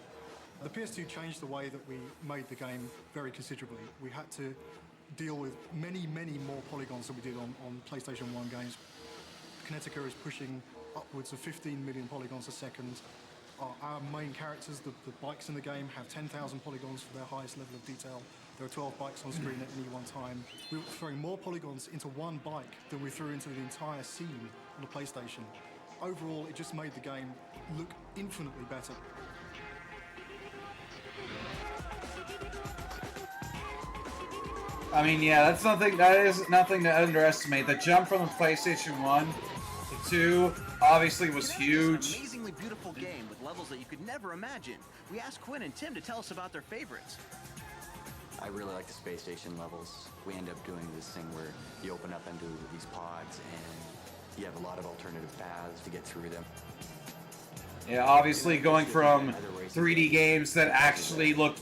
The PS2 changed the way that we made the game very considerably. We had to deal with many more polygons than we did on PlayStation 1 games. Kinetica is pushing upwards of 15 million polygons a second. Our main characters, the bikes in the game, have 10,000 polygons for their highest level of detail. There are 12 bikes on screen at any one time. We were throwing more polygons into one bike than we threw into the entire scene on the PlayStation. Overall, it just made the game look infinitely better. I mean, yeah, that is nothing to underestimate. The jump from the PlayStation 1 to 2 obviously was huge. It's an amazingly beautiful game with levels that you could never imagine. We asked Quinn and Tim to tell us about their favorites. I really like the space station levels. We end up doing this thing where you open up into these pods and you have a lot of alternative paths to get through them. Yeah, obviously going from 3D games that actually looked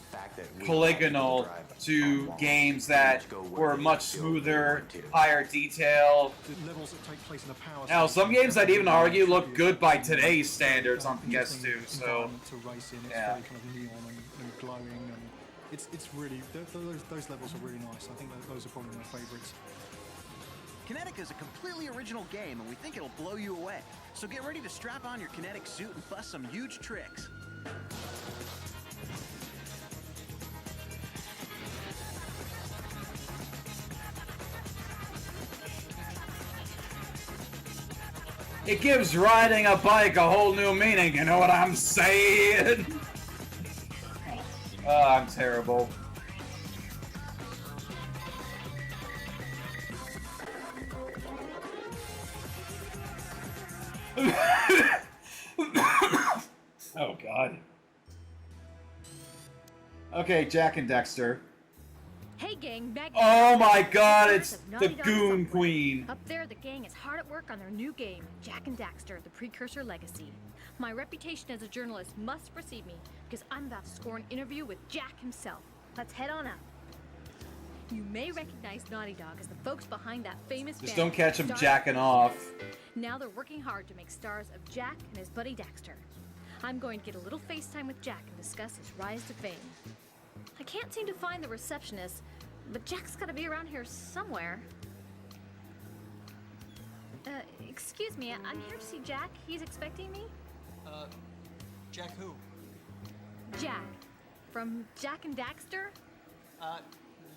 polygonal to games that were much smoother, higher detail. Levels that take place in a power Now, some games I'd even argue look good by today's standards on PS2, so to race in, it's yeah. very kind of neon and glowing, and it's really those levels are really nice. I think those are probably my favorites. Kinetica is a completely original game, and we think it'll blow you away. So get ready to strap on your kinetic suit and bust some huge tricks. it gives riding a bike a whole new meaning, you know what I'm saying? Oh, I'm terrible. Oh, God. Okay, Jack and Dexter. Hey gang, Oh my god, it's Of the Naughty Dog Goon software. Queen. Up there, the gang is hard at work on their new game, Jak and Daxter, the Precursor Legacy. My reputation as a journalist must precede me, because I'm about to score an interview with Jak himself. Let's head on up. You may recognize Naughty Dog as the folks behind that famous Just band, don't catch him Stars jacking of off. Daxter. Now they're working hard to make stars of Jak and his buddy Daxter. I'm going to get a little FaceTime with Jak and discuss his rise to fame. I can't seem to find the receptionist, but Jak's gotta be around here somewhere. Excuse me, I'm here to see Jak. He's expecting me? Jak who? Jak. From Jak and Daxter?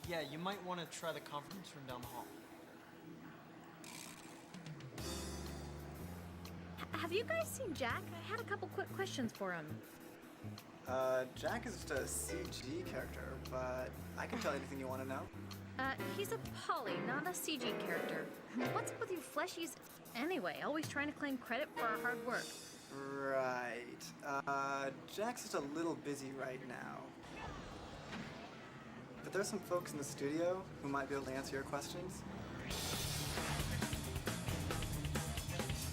Yeah, you might want to try the conference room down the hall. Have you guys seen Jak? I had a couple quick questions for him. Jak is just a CG character, but I can tell you anything you want to know. He's a poly, not a CG character. What's up with you fleshies anyway? Always trying to claim credit for our hard work. Right. Jak's just a little busy right now. But there's some folks in the studio who might be able to answer your questions.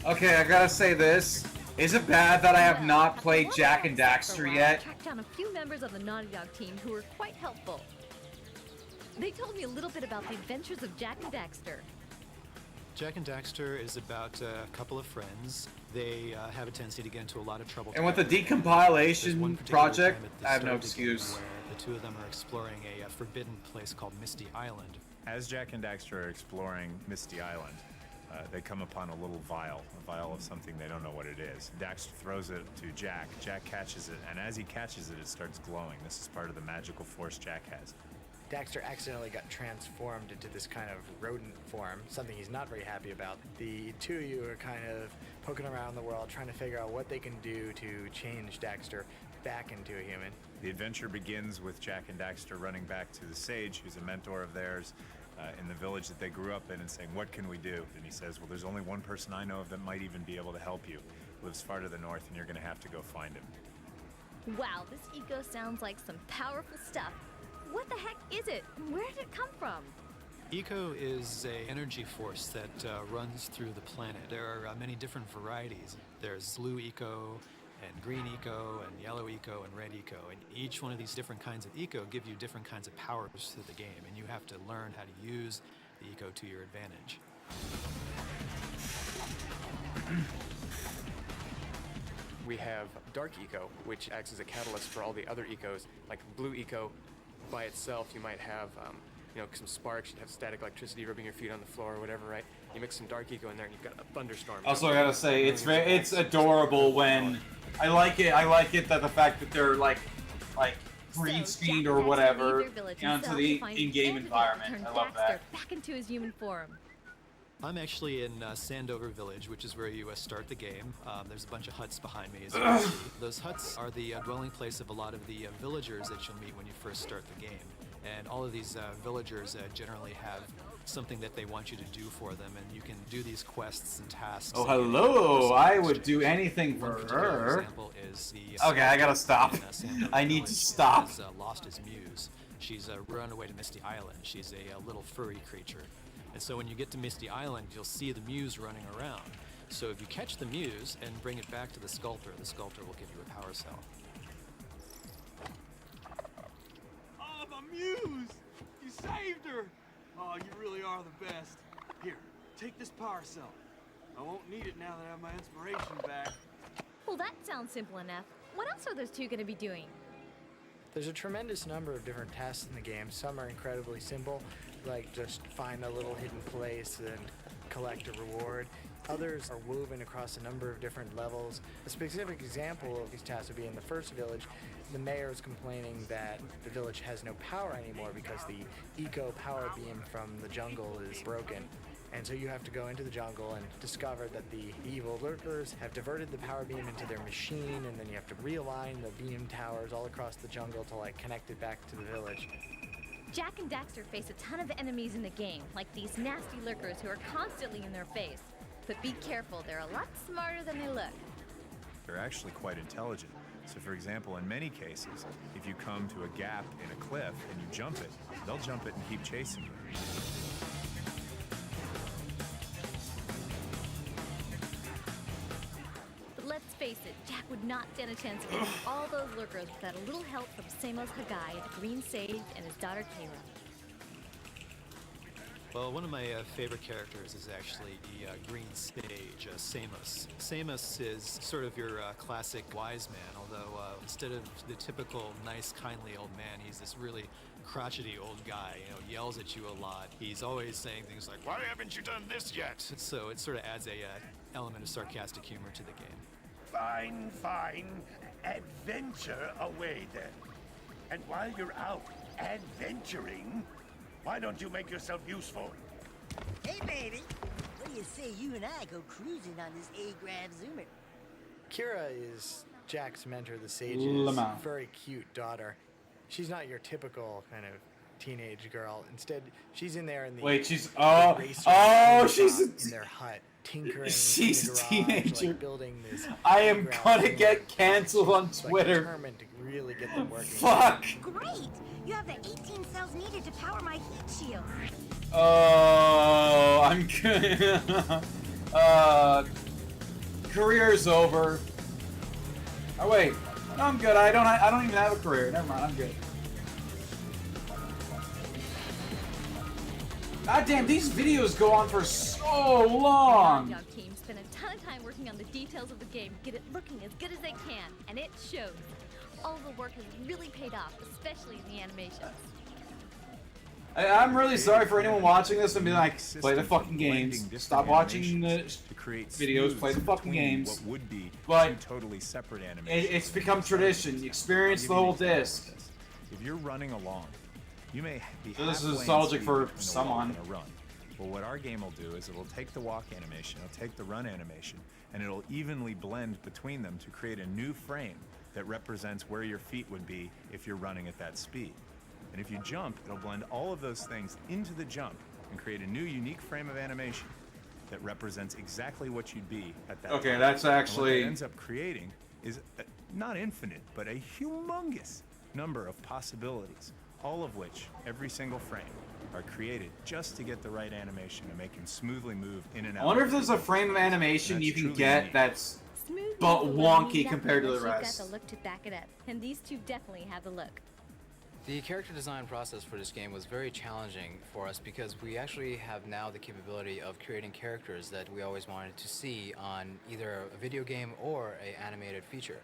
Okay, I gotta say this. Is it bad that I have not played Jak and Daxter yet? I tracked down a few members of the Naughty Dog team who were quite helpful. They told me a little bit about the adventures of Jak and Daxter. Jak and Daxter is about a couple of friends. They have a tendency to get into a lot of trouble. And with the together. decompilation project, I have no excuse. Where the two of them are exploring a forbidden place called Misty Island. As Jak and Daxter are exploring Misty Island, they come upon a little vial, a vial of something they don't know what it is. Daxter throws it to Jak. Jak catches it, and as he catches it, it starts glowing. This is part of the magical force Jak has. Daxter accidentally got transformed into this kind of rodent form, something he's not very happy about. The two of you are kind of poking around the world, trying to figure out what they can do to change Daxter back into a human. The adventure begins with Jak and Daxter running back to the sage, who's a mentor of theirs, in the village that they grew up in, and saying, "What can we do?" And he says, "Well, there's only one person I know of that might even be able to help you. Lives far to the north, and you're going to have to go find him." Wow, this eco sounds like some powerful stuff. What the heck is it? Where did it come from? Eco is an energy force that runs through the planet. There are many different varieties. There's blue eco, and green eco, and yellow eco, and red eco. And each one of these different kinds of eco give you different kinds of powers to the game, and you have to learn how to use the eco to your advantage. We have dark eco, which acts as a catalyst for all the other ecos. Like blue eco, by itself, you might have some sparks, you'd have static electricity rubbing your feet on the floor or whatever, right? You mix some dark eco in there and you've got a thunderstorm. Also, I gotta say, it's adorable when I like it that the fact that they're like green screened or whatever onto the in-game environment. I love that. Back into his human form. I'm actually in Sandover Village, which is where you start the game. There's a bunch of huts behind me, as you can see. Those huts are the dwelling place of a lot of the villagers that you'll meet when you first start the game. And all of these villagers generally have something that they want you to do for them, and you can do these quests and tasks. Oh, hello! I would do anything for her. Example is the okay, I gotta stop. I need to stop. Has lost his muse. She's run away to Misty Island. She's a little furry creature. And so when you get to Misty Island, you'll see the muse running around. So if you catch the muse and bring it back to the sculptor will give you a power cell. Oh, the muse! You saved her! Oh, you really are the best. Here, take this power cell. I won't need it now that I have my inspiration back. Well, that sounds simple enough. What else are those two going to be doing? There's a tremendous number of different tasks in the game. Some are incredibly simple, like just find a little hidden place and collect a reward. Others are woven across a number of different levels. A specific example of these tasks would be in the first village. The mayor is complaining that the village has no power anymore because the eco power beam from the jungle is broken. And so you have to go into the jungle and discover that the evil lurkers have diverted the power beam into their machine, and then you have to realign the beam towers all across the jungle to connect it back to the village. Jak and Daxter face a ton of enemies in the game, like these nasty lurkers who are constantly in their face. But be careful, they're a lot smarter than they look. They're actually quite intelligent. So for example, in many cases, if you come to a gap in a cliff and you jump it, they'll jump it and keep chasing you. But let's face it, Jack would not stand a chance against all those lurkers without a little help from Samos Hagai, the Green Sage, and his daughter Kayla. Well, one of my favorite characters is actually the Green Sage, Samos. Samos is sort of your classic wise man, although instead of the typical nice, kindly old man, he's this really crotchety old guy, you know, yells at you a lot. He's always saying things like, "Why haven't you done this yet?" So it sort of adds a element of sarcastic humor to the game. Fine, fine. Adventure away then. And while you're out adventuring, why don't you make yourself useful? Hey, baby. What do you say you and I go cruising on this A-Grab Zoomer? Kira is Jack's mentor, the Sage's Lamau. very cute daughter. She's not your typical kind of teenage girl. Instead, she's in there in the Wait, she's she's in their hut, tinkering. She's in the a garage, teenager. like, building this. I am A-Grab gonna Zoomer. get canceled on She's, Twitter. Like, determined to really get them working. Fuck. Great! You have the 18 cells needed to power my heat shield. Oh, I'm good. Career's over. Oh wait, no, I'm good. I don't even have a career. Never mind, I'm good. God damn, these videos go on for so long. The Dog team spent a ton of time working on the details of the game, get it looking as good as they can, and it shows. All the work has really paid off, especially in the animations. I'm really sorry for anyone watching this and be like, play the fucking games. Stop watching the videos, play the fucking games. What would be But two totally separate animations. it's become tradition. You experience the whole disc. If you're running along, you may be So this is halfway in nostalgic speed for in a walk someone. and a run. Well, what our game will do is it will take the walk animation, it'll take the run animation, and it'll evenly blend between them to create a new frame that represents where your feet would be if you're running at that speed. And if you jump, it'll blend all of those things into the jump and create a new unique frame of animation that represents exactly what you'd be at that Okay, time. that's And actually- what it ends up creating is not infinite, but a humongous number of possibilities, all of which, every single frame, are created just to get the right animation to make him smoothly move in and out. I wonder if there's a frame of animation you can get that's Smooth but muscle wonky learning, compared to the definitely rest. You've got the look to back it up, and these two definitely have the look. The character design process for this game was very challenging for us because we actually have now the capability of creating characters that we always wanted to see on either a video game or an animated feature.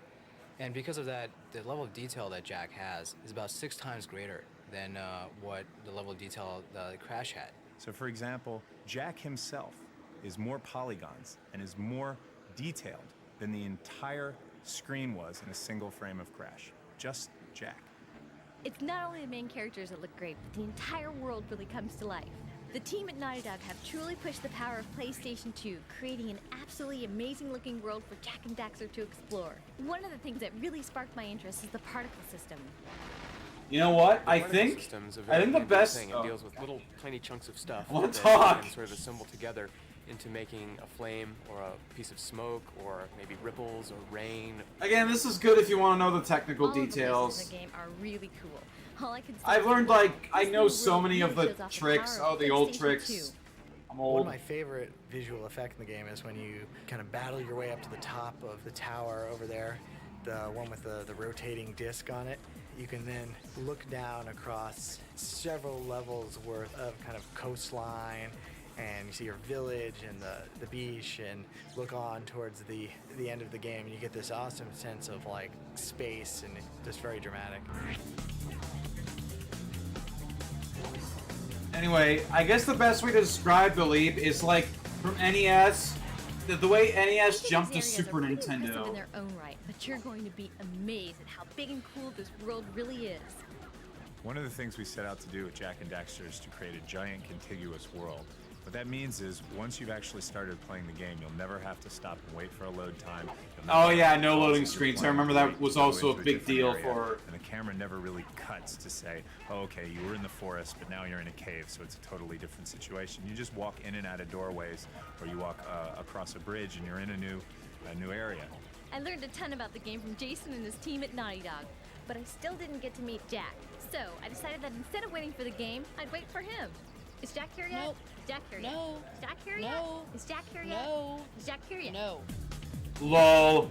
And because of that, the level of detail that Jack has is about 6 times greater than what the level of detail that Crash had. So for example, Jack himself is more polygons and is more detailed than the entire screen was in a single frame of Crash. Just Jack. It's not only the main characters that look great, but the entire world really comes to life. The team at Naughty Dog have truly pushed the power of PlayStation 2, creating an absolutely amazing looking world for Jack and Daxter to explore. One of the things that really sparked my interest is the particle system. You know what? I particle think system's a I very think the handy best. thing. It deals with little tiny chunks of stuff I wanna that talk. you can sort of assemble together into making a flame or a piece of smoke or maybe ripples or rain. Again, this is good if you want to know the technical All of the details. pieces of the game are really cool. All I can say I've is learned that like I this know new so world many of really the shows off tricks. power Oh, of the old PlayStation tricks. 2. I'm One old. of my favorite visual effect in the game is when you kind of battle your way up to the top of the tower over there, the one with the rotating disc on it. You can then look down across several levels worth of kind of coastline, and you see your village and the beach, and look on towards the end of the game, and you get this awesome sense of like space, and just very dramatic. Anyway, I guess the best way to describe the leap is like from NES, the way NES jumped to These areas Super are pretty impressive in Nintendo. their own right, but you're going to be amazed at how big and cool this world really is. One of the things we set out to do with Jack and Daxter is to create a giant contiguous world. What that means is once you've actually started playing the game, you'll never have to stop and wait for a load time. You'll never Oh have yeah, to no pause loading as you're screens. I playing. remember that You was go also a into big different deal area, for. And the camera never really cuts to say, oh, okay, you were in the forest, but now you're in a cave, so it's a totally different situation. You just walk in and out of doorways, or you walk across a bridge and you're in a new area. I learned a ton about the game from Jason and his team at Naughty Dog, but I still didn't get to meet Jack. So I decided that instead of waiting for the game, I'd wait for him. Is Jack here yet? Nope. Is Jack here yet? No. Is Jack here No. yet? Is Jack here yet? No. Is Jack here yet? No. Lol.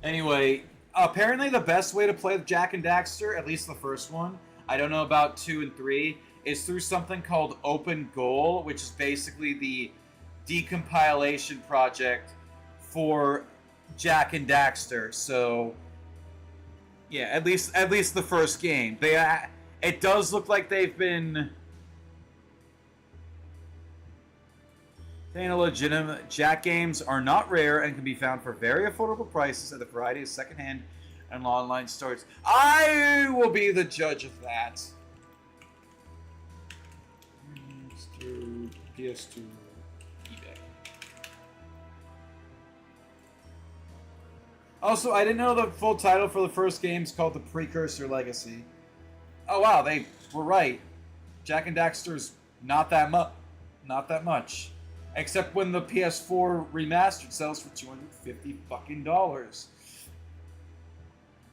Anyway, apparently the best way to play Jack and Daxter, at least the first one, I don't know about 2 and 3, is through something called Open Goal, which is basically the decompilation project for Jack and Daxter. So, yeah, at least the first game. It does look like they've been saying a legitimate. Jack games are not rare and can be found for very affordable prices at a variety of secondhand and online stores. I will be the judge of that. PS2 eBay. Also, I didn't know the full title for the first game is called The Precursor Legacy. Oh wow, they were right. Jack and Daxter's not that much. Except when the PS4 remastered sells for $250 fucking dollars.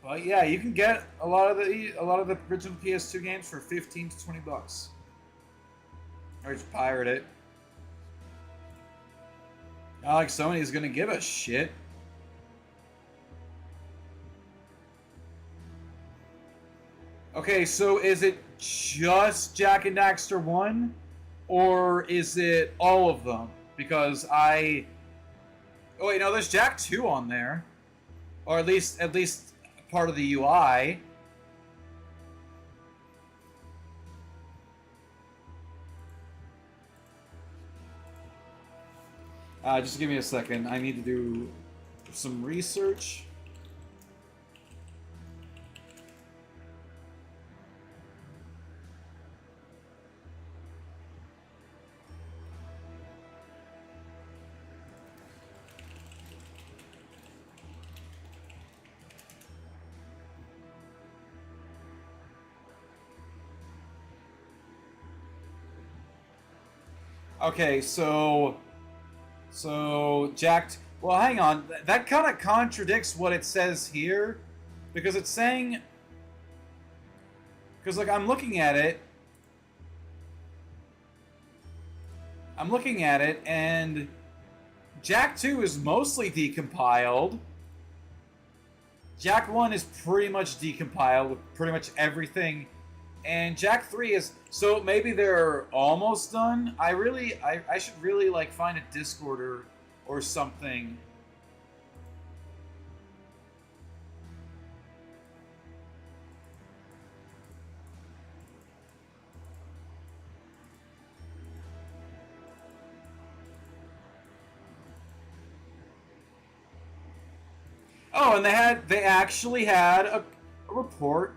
But yeah, you can get a lot of the original PS2 games for 15 to 20 bucks. Or just pirate it. Not like Sony's gonna give a shit. Okay, so is it just Jack and Daxter 1? Or is it all of them? Because oh wait, no, there's Jack 2 on there. Or at least part of the UI. Just give me a second. I need to do some research. Okay, so Jack. Well, hang on. That kind of contradicts what it says here, because it's saying. Because like I'm looking at it, and Jack 2 is mostly decompiled. Jack 1 is pretty much decompiled with pretty much everything. And Jack 3 is, so maybe they're almost done. I should really like find a Discord or something. Oh, and they actually had a report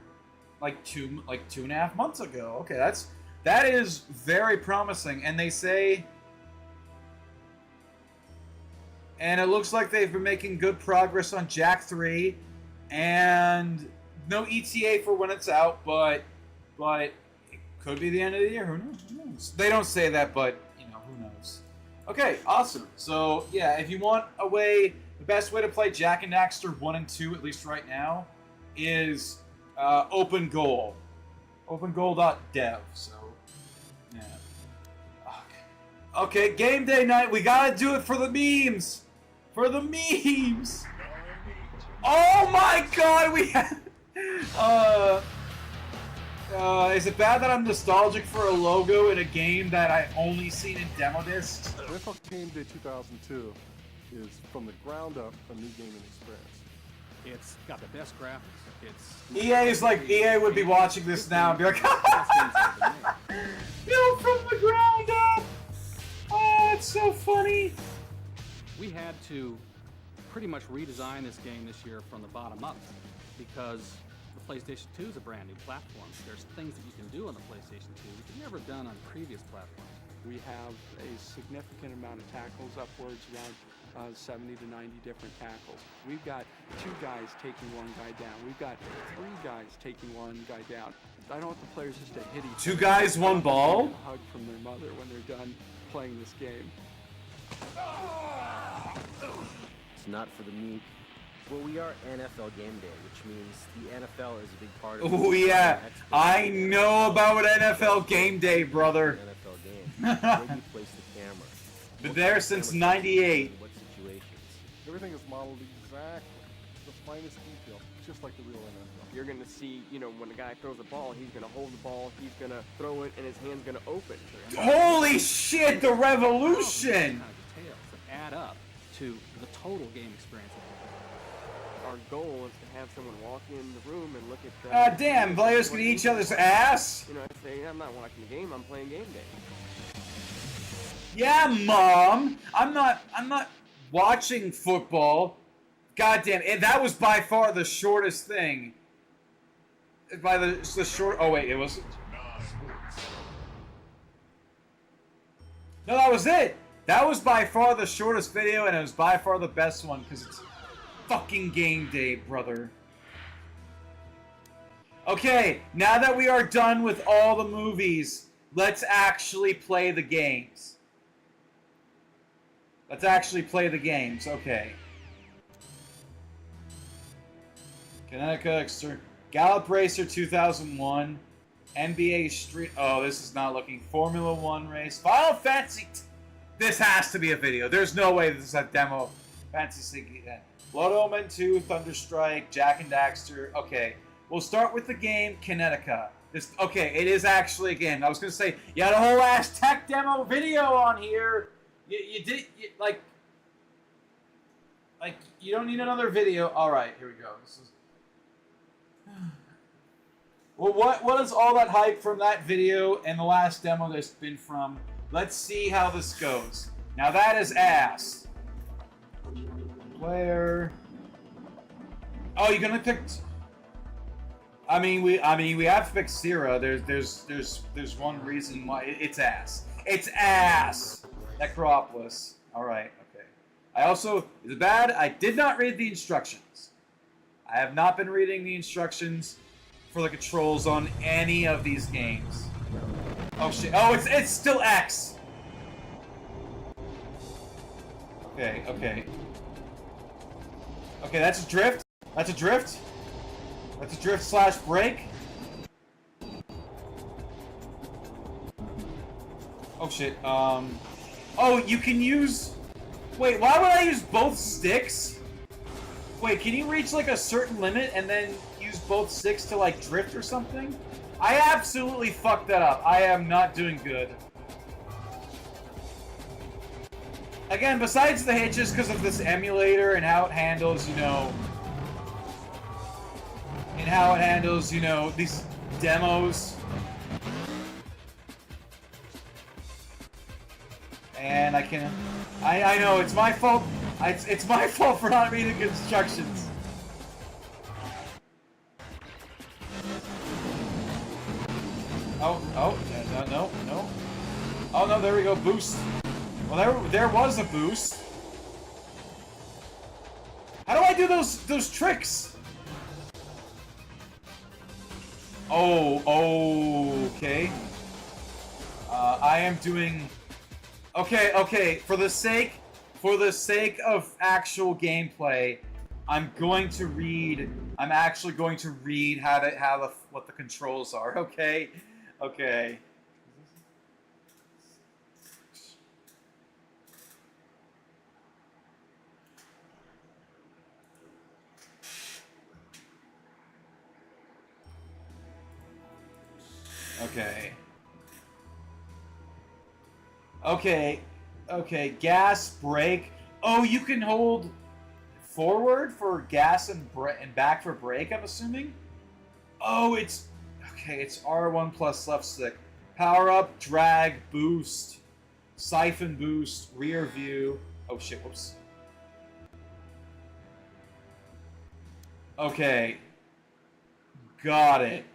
like two and a half months ago. Okay, that is very promising. And they say, and it looks like they've been making good progress on Jack 3, and no ETA for when it's out, but it could be the end of the year. Who knows? They don't say that, but you know, who knows? Okay, awesome. So yeah, if you want a way, the best way to play Jack and Daxter 1 and 2, at least right now, is Open Goal. OpenGoal.dev. So, yeah. Okay, game day night. We gotta do it for the memes. For the memes. Oh my god, we have. Is it bad that I'm nostalgic for a logo in a game that I've only seen in demo discs? Redfall Game Day 2002 is from the ground up a new gaming experience. It's got the best graphics. EA would be watching this now and be like, built from the ground up. Oh, it's so funny. We had to pretty much redesign this game this year from the bottom up because the PlayStation 2 is a brand new platform. There's things that you can do on the PlayStation 2 that you've never done on previous platforms. We have a significant amount of tackles, upwards around 70 to 90 different tackles. We've got 2 guys taking 1 guy down. We've got 3 guys taking 1 guy down. I don't want the players just to hit each other. 2 guys, 1 ball? A hug from their mother when they're done playing this game. It's not for the meek. Well, we are NFL Game Day, which means the NFL is a big part of Oh yeah, I know about NFL Game Day, brother. NFL game. Where do you place the camera? Been there since '98. What situations? Everything is modeled exactly the finest detail, just like the real NFL. You're going to see, you know, when the guy throws the ball, he's going to hold the ball, he's going to throw it, and his hand's going to open. Holy shit, the revolution! Kind of details that add up to the total game experience. Our goal is to have someone walk in the room and look at the... God damn, players can eat each other's ass? You know, I say, I'm not watching the game, I'm playing game day. Yeah, Mom! I'm not watching football. God damn, that was by far the shortest thing. By the short... Oh, wait, it was... No, that was it! That was by far the shortest video, and it was by far the best one, because it's fucking game day, brother. Okay, now that we are done with all the movies, let's actually play the games. Let's actually play the games, okay. Kinetica, Gallup Racer 2001, NBA Street... Oh, this is not looking... Formula 1 race. Final Fantasy... This has to be a video. There's no way this is a demo. Fantasy... Blood Omen 2, Thunderstrike, Jak and Daxter. Okay, we'll start with the game Kinetica. Okay, it is actually a game. I was going to say, you had a whole ass tech demo video on here. You did... like, you don't need another video. Alright, here we go. This is... Well, what is all that hype from that video and the last demo that's been from? Let's see how this goes. Now that is ass. Player. Oh, you're gonna pick. I mean, we have to pick Sierra. There's one reason why it's ass. It's ass. Necropolis. All right. Okay. I also is it bad? I did not read the instructions. I have not been reading the instructions for the controls on any of these games. Oh shit! Oh, it's still X. Okay. Okay. Okay, that's a drift. That's a drift. That's a drift slash break. Oh shit. Oh, you can use... Wait, why would I use both sticks? Wait, can you reach like a certain limit and then use both sticks to like drift or something? I absolutely fucked that up. I am not doing good. Again, besides the hitches because of this emulator and how it handles, you know... And how it handles, you know, these demos. And I can... I know, it's my fault. It's my fault for not reading the instructions. Oh, no. Oh, no, there we go, boost. Well, there was a boost. How do I do those tricks? Oh, okay. I am doing... Okay, for the sake of actual gameplay, I'm actually going to read what the controls are, okay? Okay. Okay, gas, brake. Oh, you can hold forward for gas and back for brake, I'm assuming? Oh, it's R1 plus left stick. Power up, drag, boost, siphon boost, rear view. Oh shit, whoops. Okay. Got it.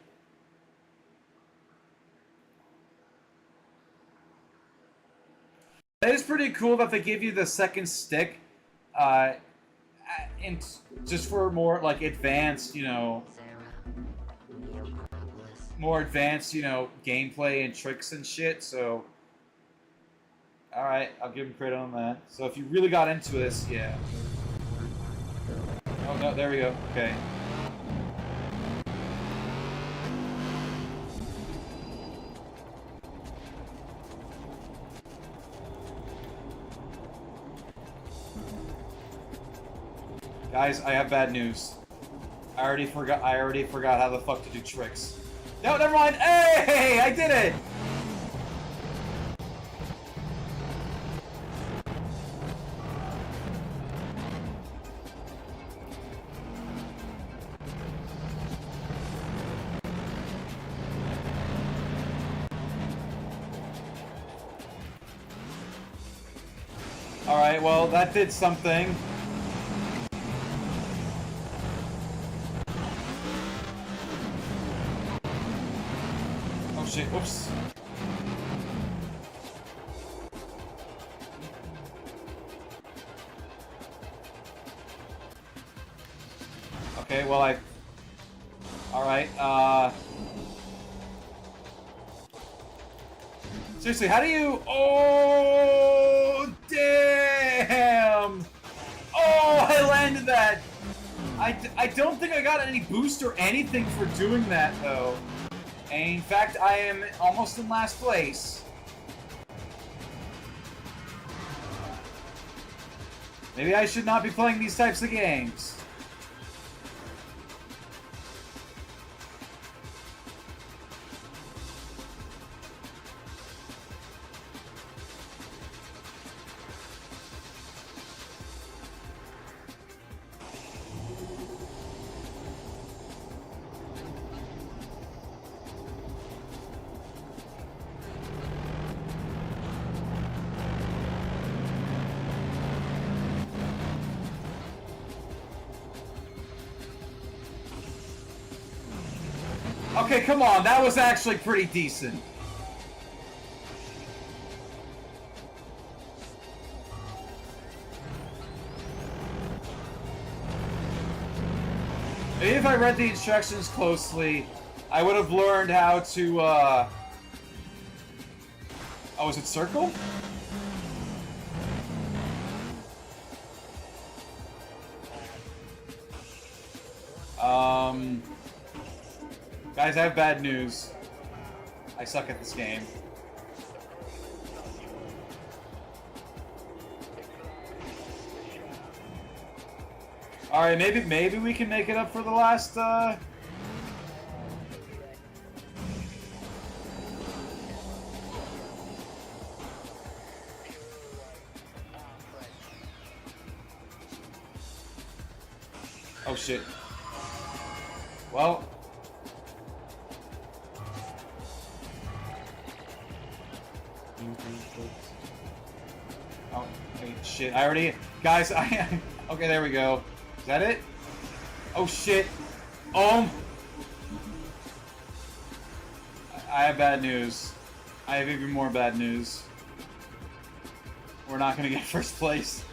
It is pretty cool that they give you the second stick, just for more like advanced, you know, gameplay and tricks and shit. So, all right, I'll give them credit on that. So if you really got into this, yeah. No, there we go. Okay. Guys, I have bad news. I already forgot how the fuck to do tricks. No, never mind. Hey, I did it. All right, well, that did something. Oh shit, whoops. Okay, well, Alright, seriously, how do you... Oh, damn! Oh, I landed that! I don't think I got any boost or anything for doing that, though. And in fact, I am almost in last place. Maybe I should not be playing these types of games. Okay, come on, that was actually pretty decent. Maybe if I read the instructions closely, I would have learned how to, Oh, is it circle? Guys, I have bad news. I suck at this game. Alright, maybe we can make it up for the last, Oh shit. Well... Oh, wait, shit. I already... Guys, okay, there we go. Is that it? Oh, shit. I have bad news. I have even more bad news. We're not gonna get first place.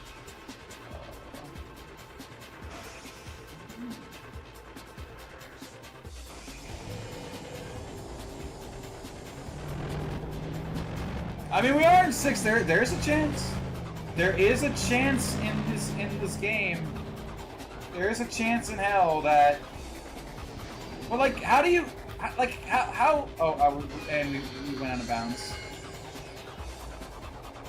I mean, we are in 6th. There's a chance. There is a chance in this game. There is a chance in hell that. Well, like, how do you, like, how? Oh, and we went out of bounds.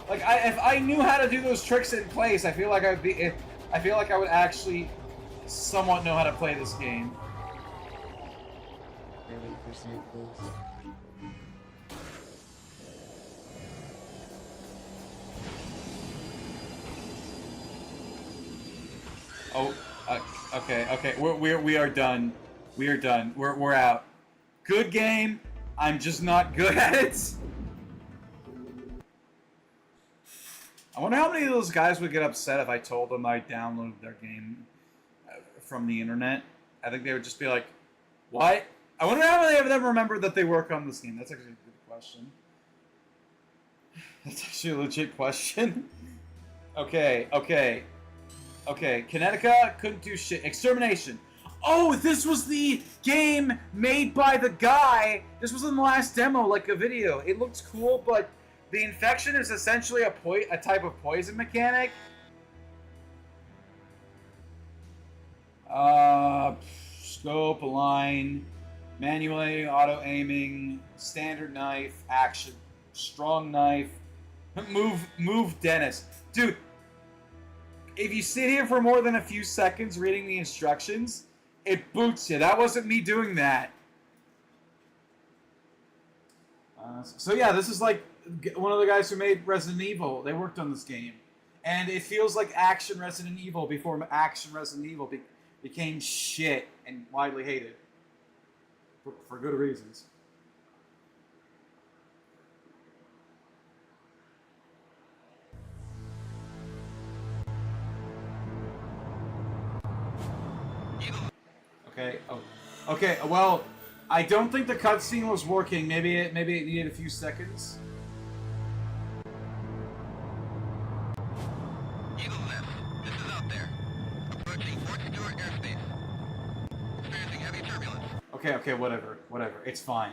Like, if I knew how to do those tricks in place, I feel like I would be. I feel like I would actually somewhat know how to play this game. Oh, okay. We are done. We are done. We're out. Good game. I'm just not good at it. I wonder how many of those guys would get upset if I told them I downloaded their game from the internet. I think they would just be like, "What?" I wonder how many of them remember that they work on this game. That's actually a good question. That's actually a legit question. Okay. Kinetica couldn't do shit. Extermination. Oh, this was the game made by the guy. This was in the last demo, like a video. It looks cool, but the infection is essentially a type of poison mechanic. Scope, align, manually, auto aiming, standard knife, action, strong knife, move Dennis. Dude, if you sit here for more than a few seconds reading the instructions, it boots you. That wasn't me doing that. So yeah, this is like one of the guys who made Resident Evil. They worked on this game. And it feels like action Resident Evil before action Resident Evil became shit and widely hated. For good reasons. Okay. Oh. Okay. Well, I don't think the cutscene was working. Maybe it needed a few seconds. Eagle left. This is out there. Approaching Fort Stewart airspace. Experiencing heavy turbulence. Okay, whatever. It's fine.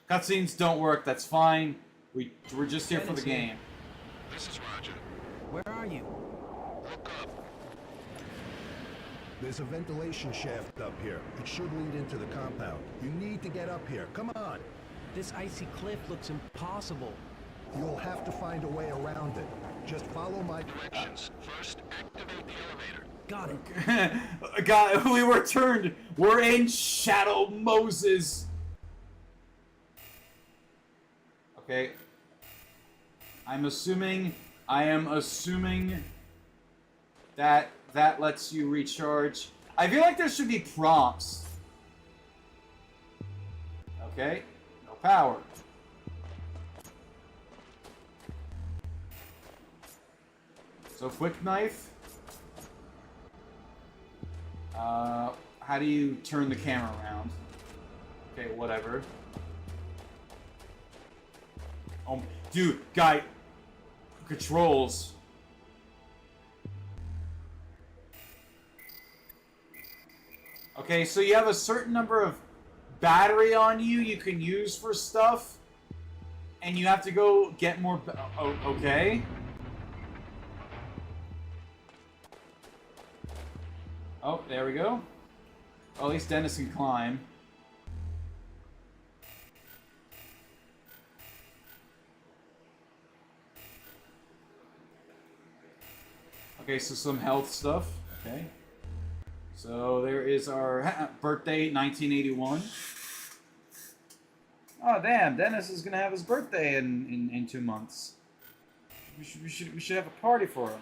Cutscenes don't work, that's fine. We're just here for the game. This is Roger. Where are you? Look up. There's a ventilation shaft up here. It should lead into the compound. You need to get up here. Come on. This icy cliff looks impossible. You'll have to find a way around it. Just follow my directions. First, activate the elevator. Got it. God, we were turned. We're in Shadow Moses. Okay. I am assuming that lets you recharge. I feel like there should be prompts. Okay. No power. So quick knife. How do you turn the camera around? Okay, whatever. Oh, dude, guy. Controls. Okay, so you have a certain number of battery on you can use for stuff. And you have to go get more... okay. Oh, there we go. Well, at least Dennis can climb. Okay, so some health stuff. Okay. So there is our birthday, 1981. Oh, damn. Dennis is going to have his birthday in 2 months. We should have a party for him.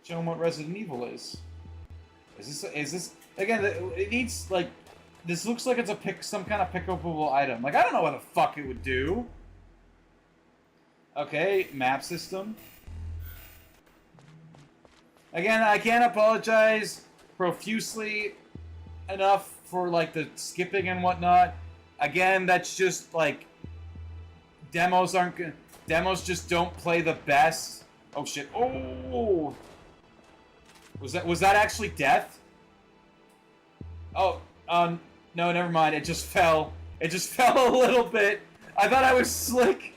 Show him what Resident Evil is. Is this again? It needs like this looks like it's some kind of pickupable item. Like I don't know what the fuck it would do. Okay, map system. Again, I can't apologize profusely enough for like the skipping and whatnot. Again, that's just like demos just don't play the best. Oh shit! Oh. Was that actually death? Oh, no, never mind. It just fell. It just fell a little bit. I thought I was slick.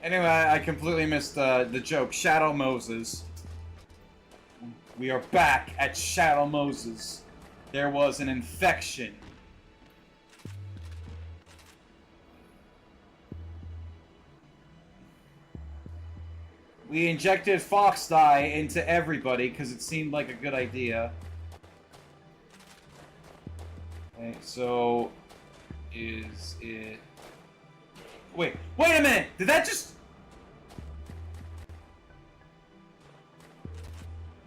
Anyway, I completely missed the joke. Shadow Moses. We are back at Shadow Moses. There was an infection. We injected fox dye into everybody because it seemed like a good idea. Okay, so is it... Wait a minute! Did that just...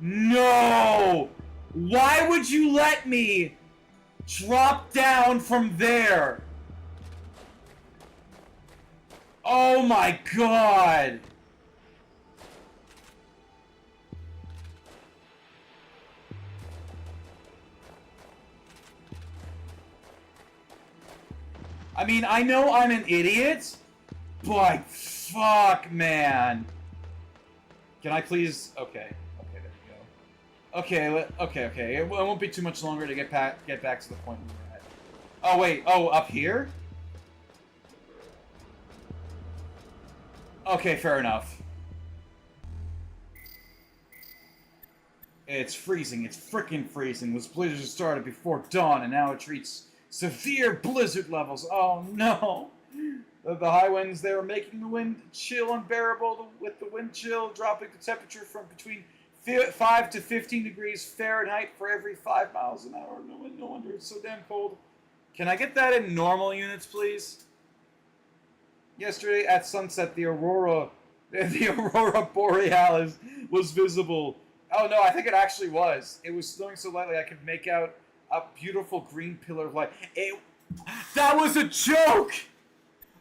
No! Why would you let me Drop down from there! Oh my god! I mean, I know I'm an idiot, but fuck, man. Can I please? Okay, there we go. Okay. It won't be too much longer to get back to the point we're at. Oh wait. Oh, up here? Okay, fair enough. It's freezing. It's freaking freezing. This blizzard started before dawn, and now it reached severe blizzard levels. Oh no! The high winds, they were making the wind chill unbearable, with the wind chill dropping the temperature from between 5 to 15 degrees Fahrenheit for every 5 miles an hour. No wonder it's so damn cold. Can I get that in normal units, please? Yesterday at sunset, the aurora borealis was visible. Oh no, I think it actually was. It was snowing so lightly I could make out a beautiful green pillar of light. That was a joke!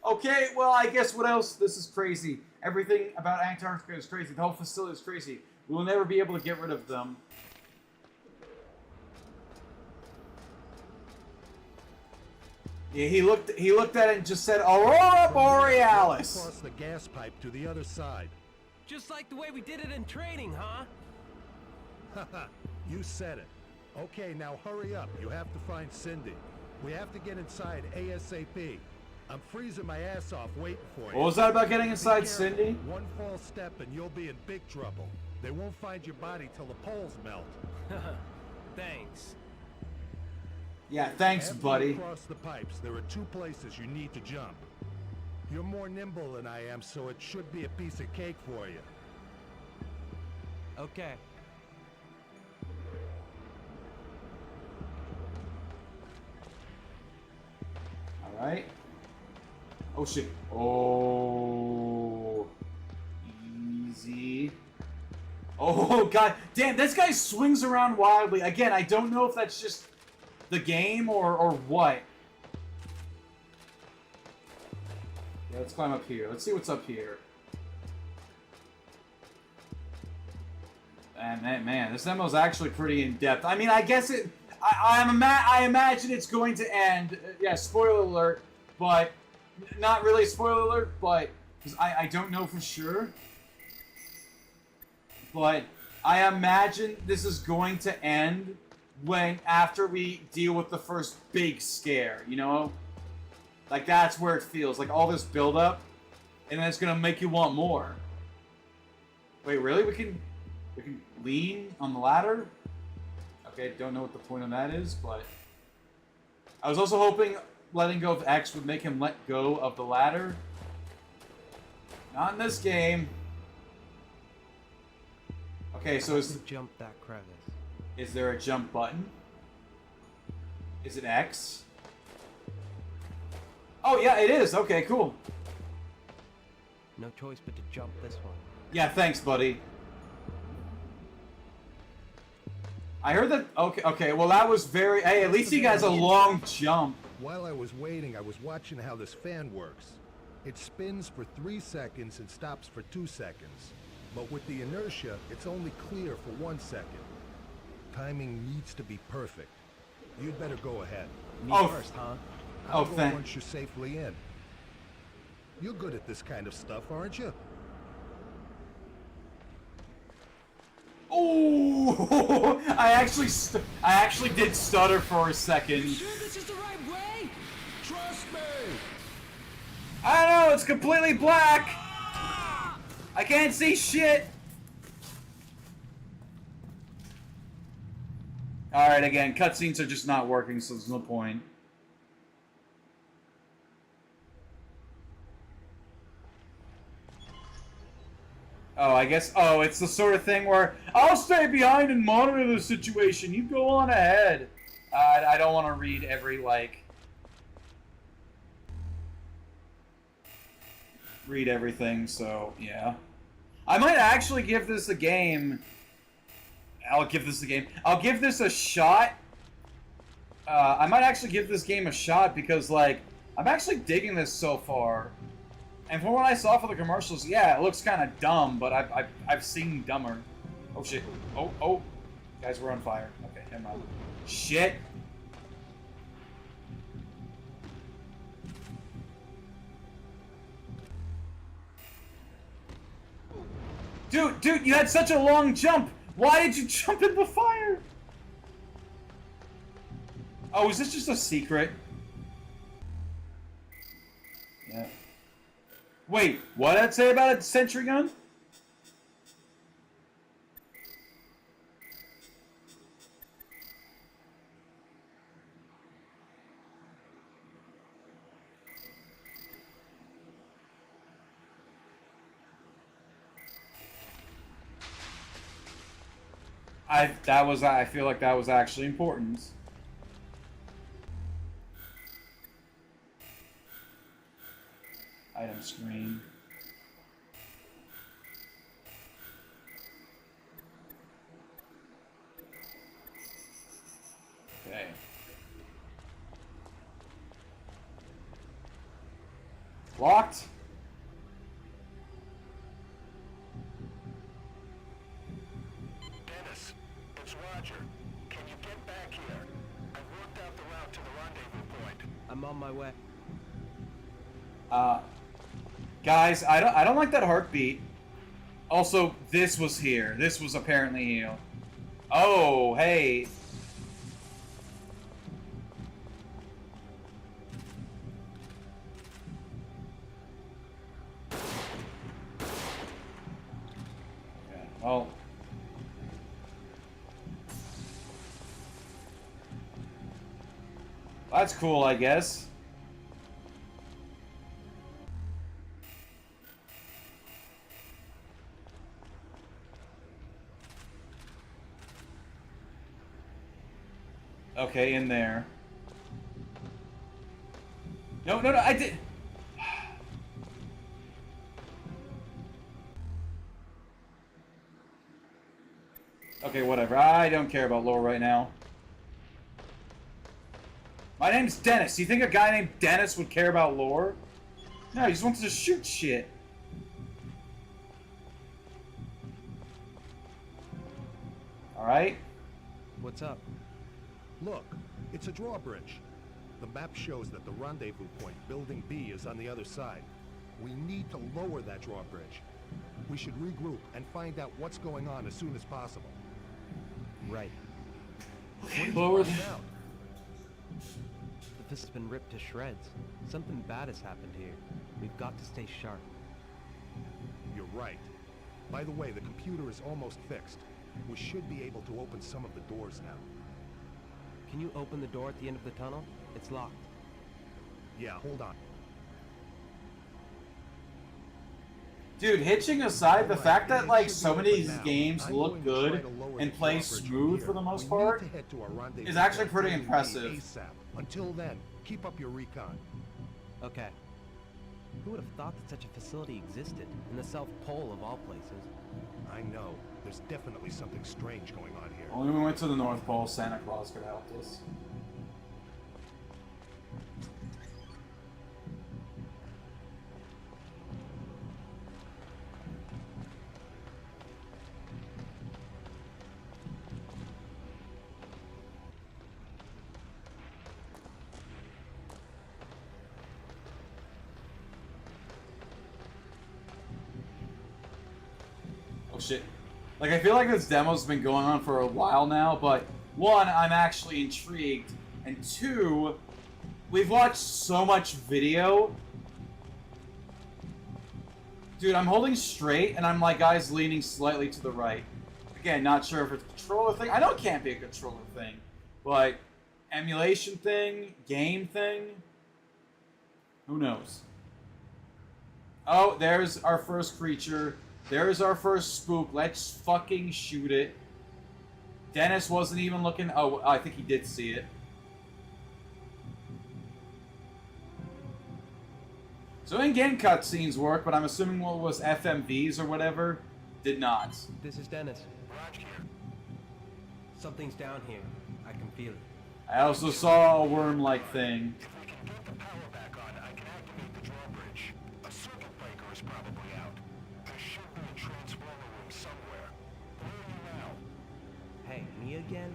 Okay, well, I guess what else? This is crazy. Everything about Antarctica is crazy. The whole facility is crazy. We will never be able to get rid of them. Yeah, he looked at it and just said, Aurora Borealis! Across the gas pipe to the other side. Just like the way we did it in training, huh? Haha, you said it. Okay, now hurry up. You have to find Cindy. We have to get inside ASAP. I'm freezing my ass off waiting for you. What was that about getting inside Cindy? One false step and you'll be in big trouble. They won't find your body till the poles melt. Thanks. Yeah, thanks, After buddy. you cross the pipes, there are 2 places you need to jump. You're more nimble than I am, so it should be a piece of cake for you. Okay. Alright. Oh shit. Oh. Easy. Oh god. Damn, this guy swings around wildly. Again, I don't know if that's just the game or what. Yeah, let's climb up here. Let's see what's up here. And man, this demo is actually pretty in-depth. I mean, I guess it... I imagine it's going to end... Yeah, spoiler alert, but... Not really spoiler alert, but... Because I don't know for sure. But I imagine this is going to end after we deal with the first big scare, you know? Like, that's where it feels. Like, all this build-up, and then it's gonna make you want more. Wait, really? We can lean on the ladder? Okay, don't know what the point of that is, but... I was also hoping letting go of X would make him let go of the ladder. Not in this game. Okay, so jump that crevice. Is there a jump button? Is it X? Oh, yeah, it is. Okay, cool. No choice but to jump this one. Yeah, thanks, buddy. I heard that... Okay, well, that was very... Hey, at least he has a long jump. While I was waiting, I was watching how this fan works. It spins for 3 seconds and stops for 2 seconds. But with the inertia, it's only clear for 1 second. Timing needs to be perfect. You'd better go ahead. Me first, huh? I'll go once you're safely in. You're good at this kind of stuff, aren't you? Oh! I actually did stutter for a second. You sure this is the right way? Trust me! I don't know, it's completely black! I can't see shit! Alright, again, cutscenes are just not working, so there's no point. Oh, I guess... Oh, it's the sort of thing where I'll stay behind and monitor the situation. You go on ahead. I don't want to read every, like... Read everything, so, yeah. I might actually give this a game. I'll give this a shot. I might actually give this game a shot because, like, I'm actually digging this so far. And from what I saw for the commercials, yeah, it looks kind of dumb, but I've seen dumber. Oh, shit. Oh. Guys, we're on fire. Okay, never mind. Shit. Dude, you had such a long jump. Why did you jump in the fire? Oh, is this just a secret? Yeah. Wait, what did it say about a sentry gun? I feel like that was actually important. Item screen. Okay. Locked. Dennis, it's Roger. Can you get back here? I've worked out the route to the rendezvous point. I'm on my way. Guys, I don't like that heartbeat. Also, this was here. This was apparently here. Oh, hey. Yeah, well. That's cool, I guess. Okay, in there. No, I did. Okay, whatever. I don't care about lore right now. My name's Dennis. You think a guy named Dennis would care about lore? No, he just wants to shoot shit. Alright. What's up? Look, it's a drawbridge. The map shows that the rendezvous point, Building B, is on the other side. We need to lower that drawbridge. We should regroup and find out what's going on as soon as possible. Right. Lower The fist's been ripped to shreds. Something bad has happened here. We've got to stay sharp. You're right. By the way, the computer is almost fixed. We should be able to open some of the doors now. Can you open the door at the end of the tunnel? It's locked. Yeah, hold on. Dude, hitching aside, the fact that like so many of these games look good and play smooth for the most part is actually pretty impressive. Until then, keep up your recon. Okay. Who would have thought that such a facility existed in the South Pole of all places? I know. There's definitely something strange going on here. Only when we went to the North Pole, Santa Claus could help us. Oh shit. Like, I feel like this demo's been going on for a while now, but one, I'm actually intrigued, and two, we've watched so much video. Dude, I'm holding straight, and I'm like, guys, leaning slightly to the right. Again, not sure if it's a controller thing. I know it can't be a controller thing. Like, emulation thing, game thing. Who knows? Oh, there's our first creature. There's our first spook. Let's fucking shoot it. Dennis wasn't even looking. Oh, I think he did see it. So in-game cutscenes work, but I'm assuming what was FMVs or whatever did not. This is Dennis. Something's down here. I can feel it. I also saw a worm-like thing. Hey, me again?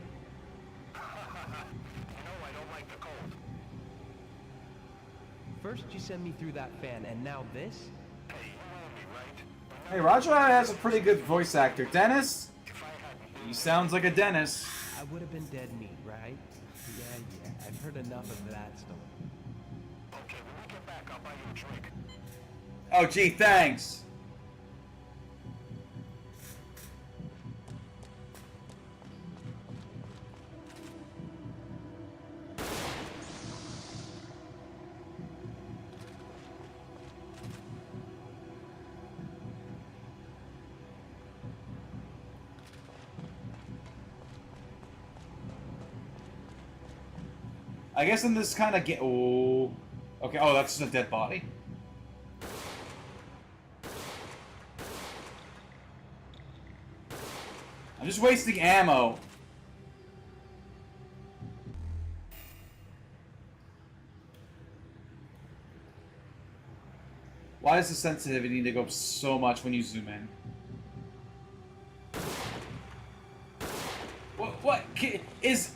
First you send me through that fan, and now this? Hey, Roger has a pretty good voice actor. Dennis? He sounds like a Dennis. I would have been dead meat, right? Yeah, I've heard enough of that story. Oh, gee, thanks. I guess in this kind of game. Oh. Okay, oh, that's just a dead body. I'm just wasting ammo. Why does the sensitivity need to go up so much when you zoom in? What is...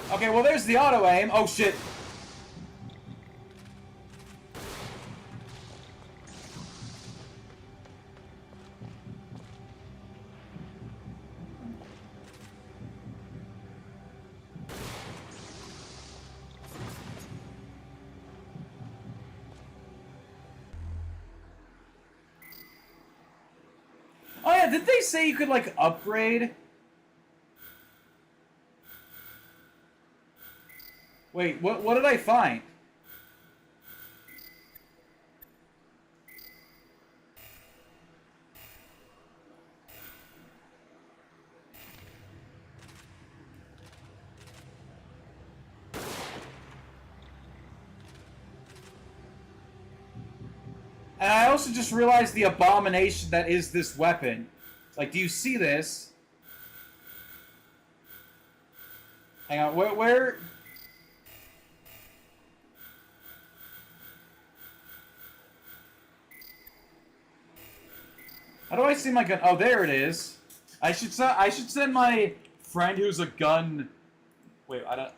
Okay, well there's the auto aim. Oh shit. Oh yeah, did they say you could like upgrade? Wait, what did I find? And I also just realized the abomination that is this weapon. Like, do you see this? Hang on, where? How do I see my gun? Oh, there it is. I should send my friend who's a gun. Wait, I don't.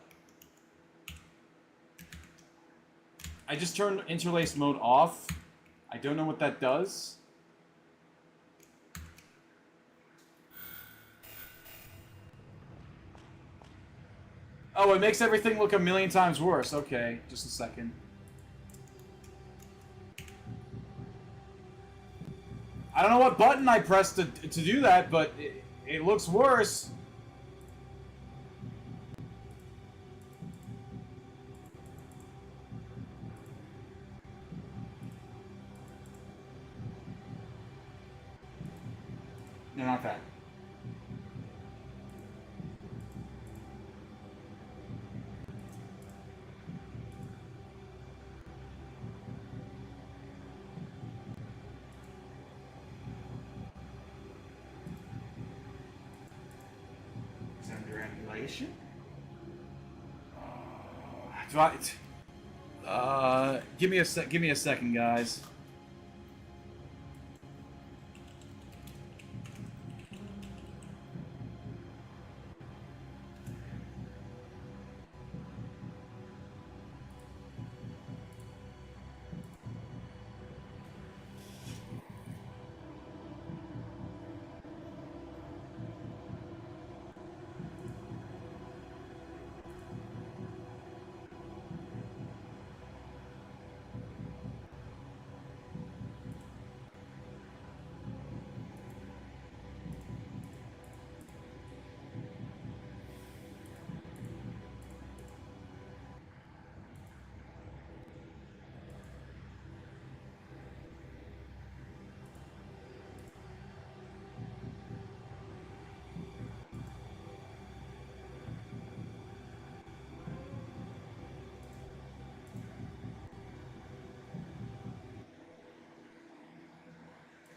I just turned interlace mode off. I don't know what that does. Oh, it makes everything look a million times worse. Okay, just a second. I don't know what button I pressed to do that, but it looks worse. No, not that. It's under emulation? Give me a second, guys.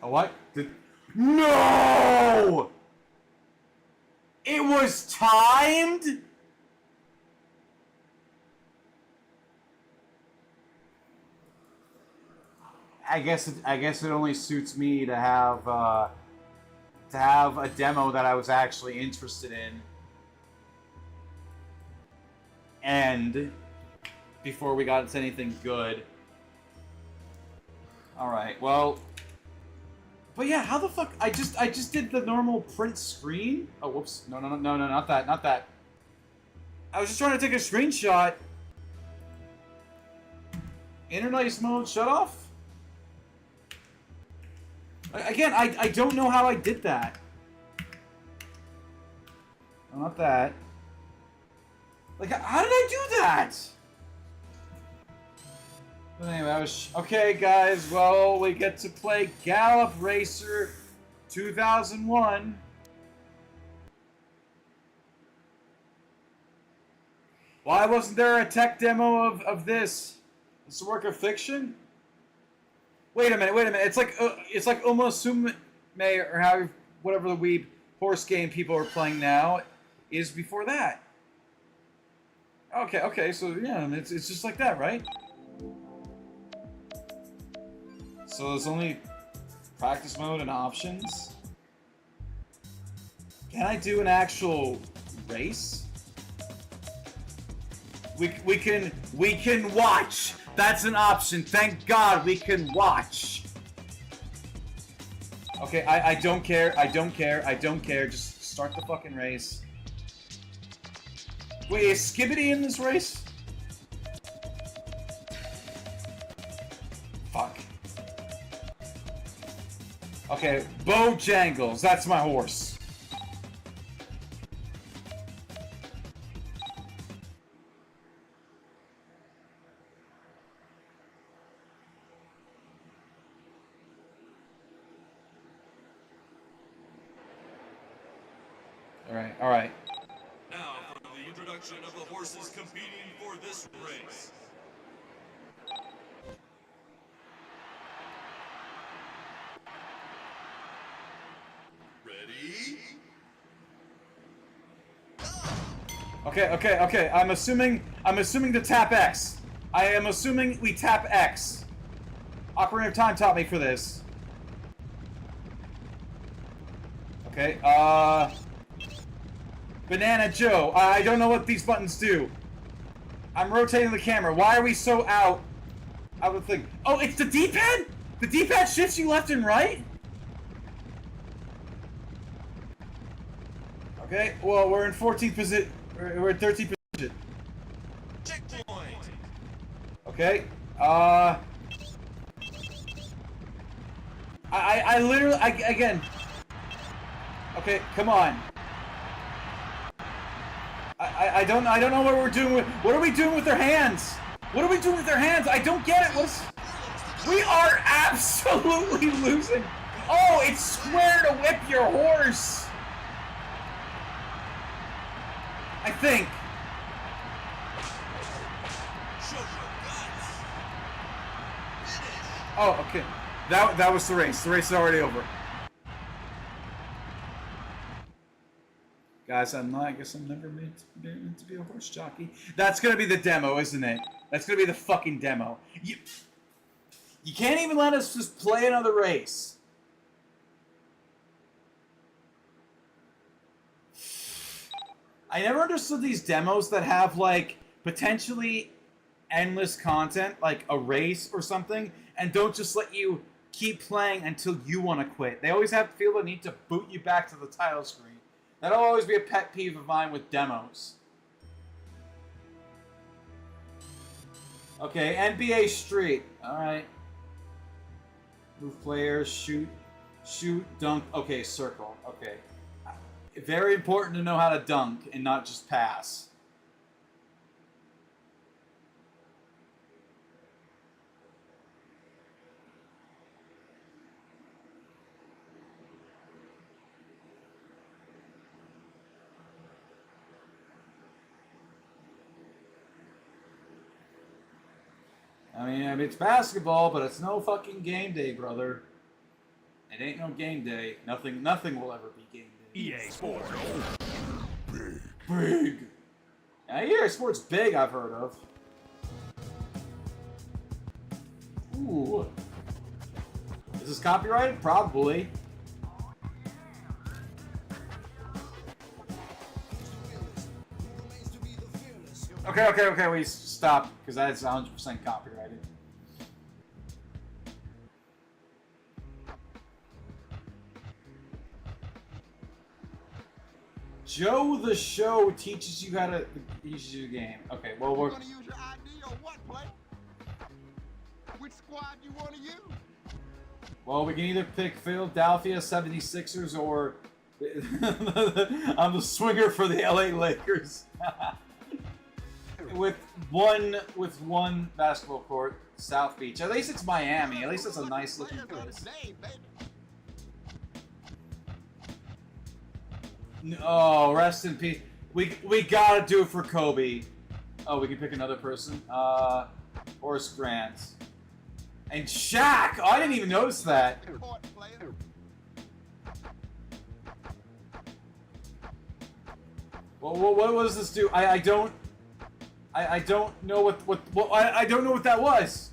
A what? No! timed? I guess it only suits me to have a demo that I was actually interested in. And before we got into anything good. Alright, well. But yeah, how the fuck I just did the normal print screen? Oh whoops. No, not that. I was just trying to take a screenshot. Interlace mode shut off? Again, I don't know how I did that. No, not that. Like, how did I do that? But anyway, I was... Okay, guys, well, we get to play Gallop Racer 2001. Why wasn't there a tech demo of this? It's a work of fiction? Wait a minute. It's like Umosume, or how, whatever the weeb horse game people are playing now is before that. Okay, so yeah, it's just like that, right? So there's only practice mode and options. Can I do an actual race? We can watch. That's an option. Thank God we can watch. Okay, I don't care. Just start the fucking race. Wait, is Skibbity in this race? Fuck. Okay, Bojangles. That's my horse. All right. Now for the introduction of the horses competing for this race. Ready? Okay. I'm assuming to tap X. I am assuming we tap X. Ocarina of Time taught me for this. Okay, Banana Joe, I don't know what these buttons do. I'm rotating the camera. Why are we so out? I would think. Oh, it's the D-pad? The D-pad shifts you left and right? Okay, well, we're in 14th position. We're in 13th position. Checkpoint. Okay, I literally, again. Okay, come on. I don't know what we're doing with. What are we doing with their hands? What are we doing with their hands? I don't get it. We are absolutely losing. Oh, it's square to whip your horse. I think. Oh, okay. That was the race. The race is already over. Guys, I guess I'm never meant to be a horse jockey. That's gonna be the demo, isn't it? That's gonna be the fucking demo. You can't even let us just play another race. I never understood these demos that have, like, potentially endless content, like a race or something, and don't just let you keep playing until you want to quit. They always have to feel the need to boot you back to the title screen. That'll always be a pet peeve of mine with demos. Okay, NBA Street. Alright. Move players, shoot, dunk. Okay, circle. Okay. Very important to know how to dunk and not just pass. I mean, it's basketball, but it's no fucking game day, brother. It ain't no game day. Nothing will ever be game day. EA Sports. Big Big. Now, EA Sports Big, I've heard of. Ooh. Is this copyrighted? Probably. Okay, we stop, because that's 100% copyrighted. Joe the Show teaches you how to teaches you the game. Okay, well we're gonna use your ID or what, play? Which squad you wanna use? well, we can either pick Philadelphia 76ers or I'm the swinger for the LA Lakers. with one basketball court, South Beach. At least it's Miami. At least it's a nice looking place. Oh, rest in peace. We gotta do it for Kobe. Oh, we can pick another person. Horace Grant. And Shaq! Oh, I didn't even notice that. Well, what does this do? I don't know what I don't know what that was.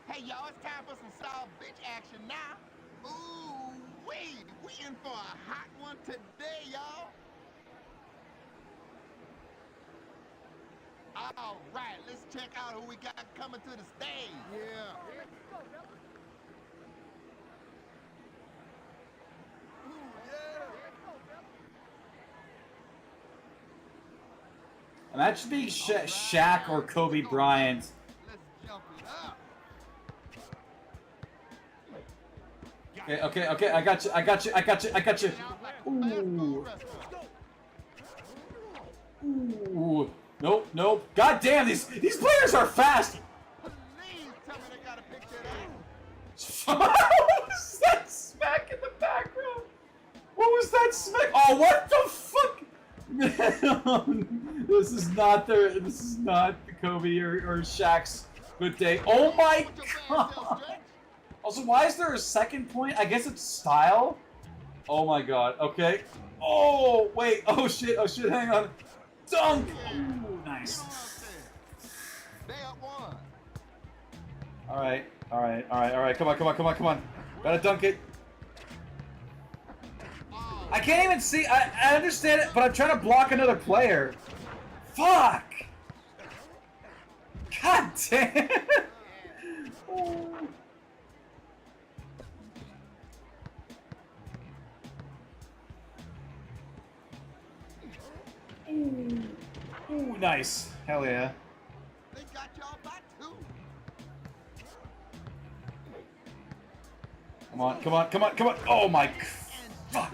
Hey y'all, it's time for some South Beach action now. Ooh, we in for a hot one today, y'all. All right, let's check out who we got coming to the stage. Yeah. Imagine being Shaq or Kobe Bryant. Okay, I got you. Ooh. Ooh. Nope. God damn, these players are fast! What was that smack in the background? What was that smack? Oh, what the fuck? This is not the Kobe or Shaq's good day. Oh my god! Also, why is there a second point? I guess it's style. Oh my god. Okay. Oh wait. Oh shit. Hang on. Dunk. Ooh, nice. All right. Come on. Gotta dunk it. I can't even see. I understand it, but I'm trying to block another player. Fuck. God damn. Ooh, nice. Hell yeah. They got y'all by two. Come on. Oh my fuck.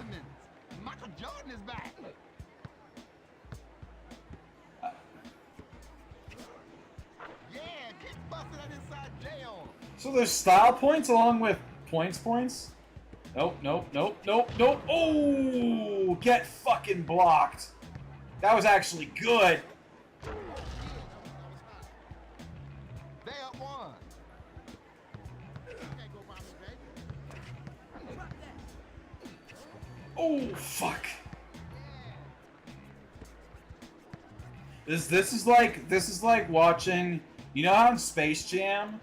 Michael Jordan is back. Yeah, keep busting that inside J on. So there's style points along with points? Nope. Oh, get fucking blocked. That was actually good. They up one. Oh, fuck. This is like watching, you know how in Space Jam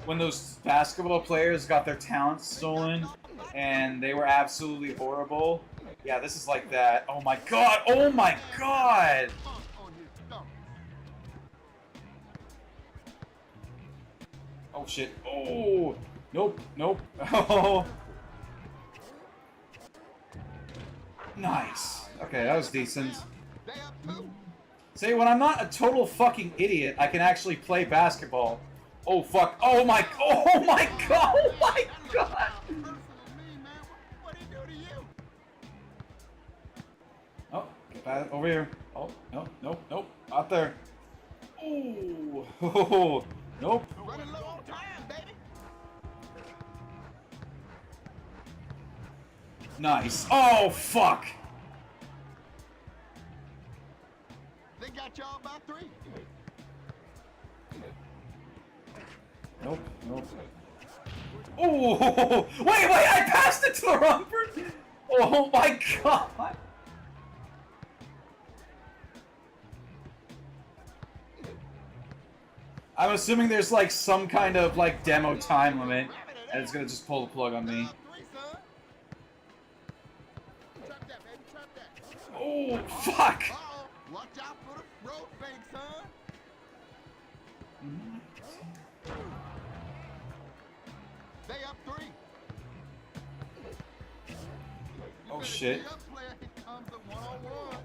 when those basketball players got their talents stolen and they were absolutely horrible? Yeah, this is like that. Oh my god! Oh shit. Oh! Nope. Oh! Nice. Okay, that was decent. See, when I'm not a total fucking idiot, I can actually play basketball. Oh fuck. Oh my god! Oh my god! Oh, get that over here. Oh, nope. Out there. Ooh. Oh, nope. Running low on time, baby. Nice. Oh, fuck. They got y'all by 3. Nope, nope. Oh, wait, I passed it to the wrong person. Oh my god. I'm assuming there's like some kind of like demo time limit, and it's gonna just pull the plug on me. Oh, fuck! Watch out for the road fake, son. They up 3. Oh shit. Up, player. Here comes the one-on-one.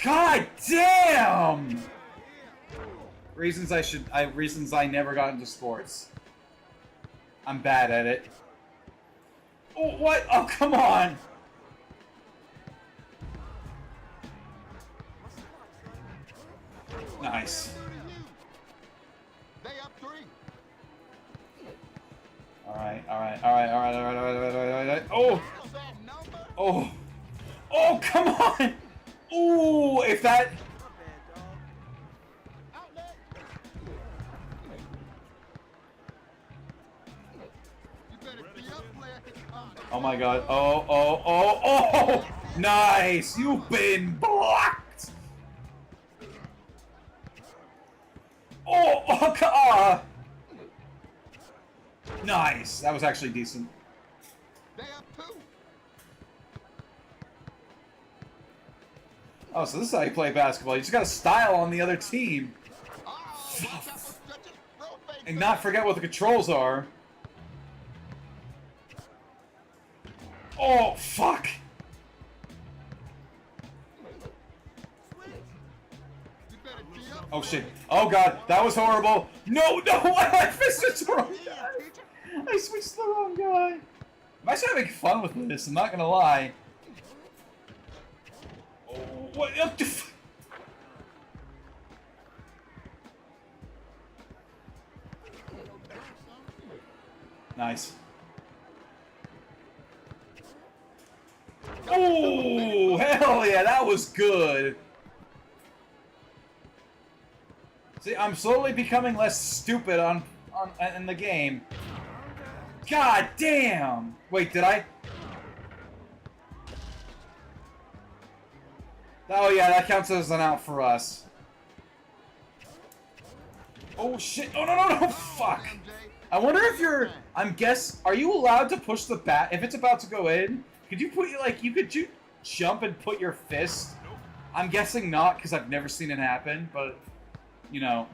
God damn! Reasons I never got into sports. I'm bad at it. Oh, what? Oh, come on! Nice. They up 3. Alright. Oh! Oh! Oh, come on! Ooh, if that... Oh my god. Oh! Nice! You've been blocked! Oh! Nice! That was actually decent. They up 2. Oh, so this is how you play basketball. You just gotta style on the other team. And not forget what the controls are. Oh, fuck! Oh, shit. Oh, God. That was horrible. No! I switched the wrong guy. I switched the wrong guy. I'm actually having fun with this. I'm not gonna lie. Oh, what the f... Nice. Oh, hell yeah, that was good. See, I'm slowly becoming less stupid in the game. God damn! Wait, did I? Oh yeah, that counts as an out for us. Oh shit! Oh no! Fuck! I wonder if you're. Are you allowed to push the bat if it's about to go in? Could you put you jump and put your fist? I'm guessing not because I've never seen it happen, but you know.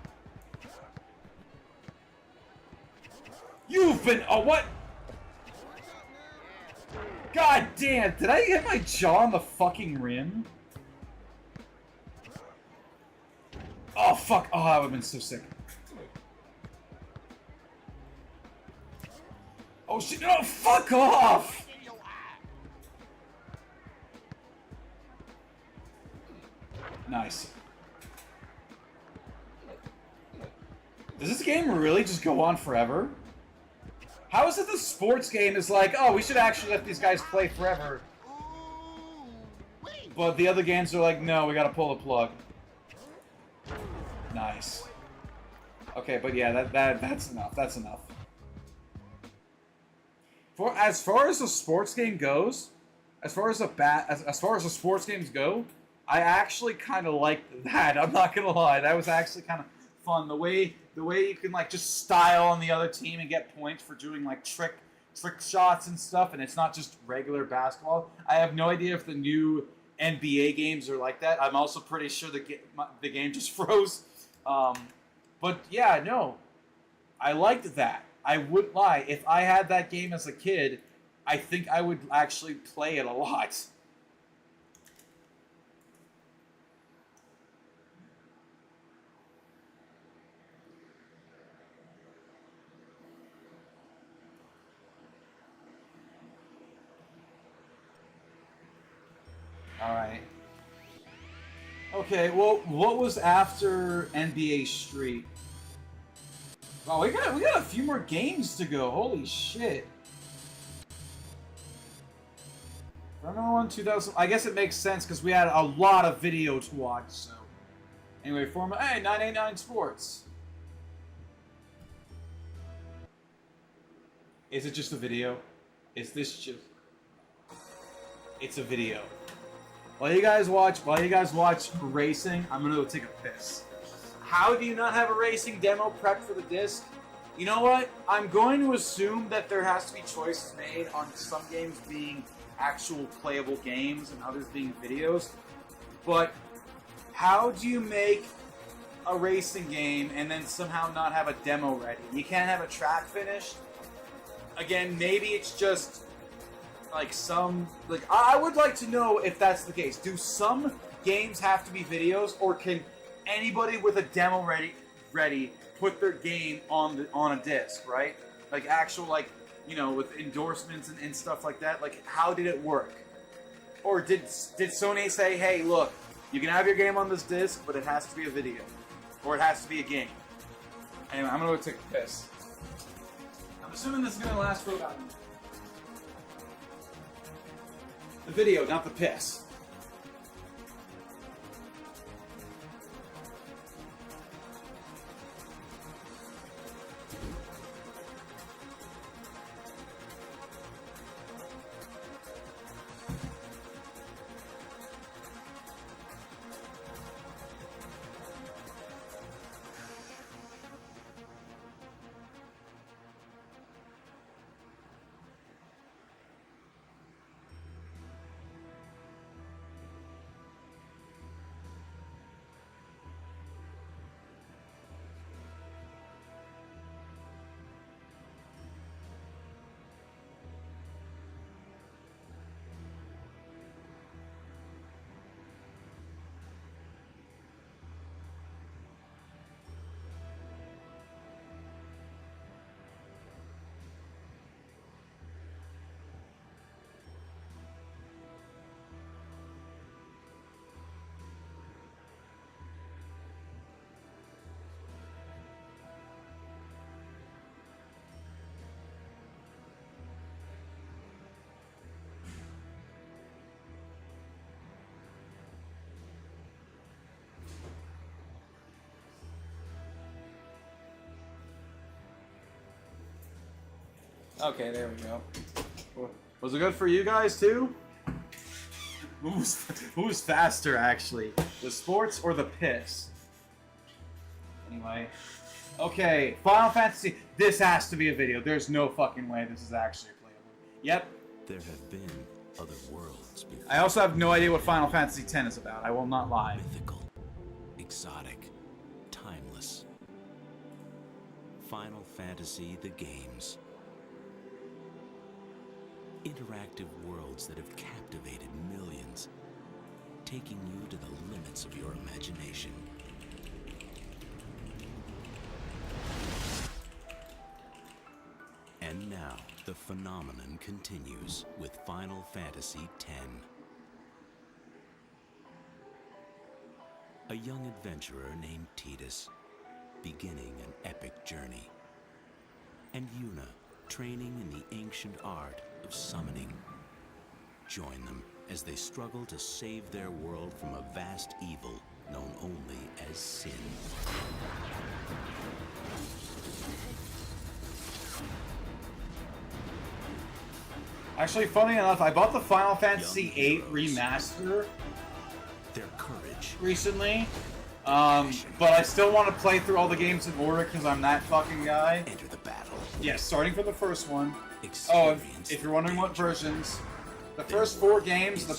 You've been what? God damn! Did I hit my jaw on the fucking rim? Oh fuck! Oh, that would've been so sick. Oh shit! No! Fuck off! Nice. Does this game really just go on forever? How is it the sports game is like, oh, we should actually let these guys play forever? But the other games are like, no, we gotta pull the plug. Nice. Okay, but yeah, that's enough. That's enough. As far as the sports game goes, as far as the sports games go, I actually kind of liked that. I'm not gonna lie, that was actually kind of fun. The way you can like just style on the other team and get points for doing like trick shots and stuff, and it's not just regular basketball. I have no idea if the new NBA games are like that. I'm also pretty sure the game just froze. But yeah, no, I liked that. I wouldn't lie. If I had that game as a kid, I think I would actually play it a lot. Alright. Okay, well, what was after NBA Street? Wow, we got a few more games to go. Holy shit. Formula 1 2000. I guess it makes sense because we had a lot of video to watch. So anyway, Formula 989 Sports. Is it just a video? Is this just? It's a video. While you guys watch racing, I'm gonna go take a piss. How do you not have a racing demo prepped for the disc? You know what? I'm going to assume that there has to be choices made on some games being actual playable games and others being videos. But how do you make a racing game and then somehow not have a demo ready? You can't have a track finished. Again, maybe it's just like I would like to know if that's the case. Do some games have to be videos, or can anybody with a demo ready put their game on a disc, right? Like actual, like, you know, with endorsements and stuff like that. Like, how did it work? Or did Sony say, hey, look, you can have your game on this disc, but it has to be a video, or it has to be a game? Anyway, I'm gonna go take a piss. I'm assuming this is gonna last for about the video, not the piss. Okay, there we go. Was it good for you guys too? Who's faster, actually? The sports or the piss? Anyway. Okay, Final Fantasy. This has to be a video. There's no fucking way this is actually playable. Yep. There have been other worlds before. I also have no idea what Final Fantasy X is about. I will not lie. Mythical, exotic, timeless. Final Fantasy, the games. Interactive worlds that have captivated millions, taking you to the limits of your imagination. And now, the phenomenon continues with Final Fantasy X. A young adventurer named Tidus, beginning an epic journey. And Yuna, training in the ancient art of summoning. Join them as they struggle to save their world from a vast evil known only as sin. Actually, funny enough, I bought the Final Fantasy VIII remaster their courage recently, but I still want to play through all the games in order because I'm that fucking guy. Enter the battle. Yeah, starting from the first one. Oh, if you're wondering what versions, the first 4 games, the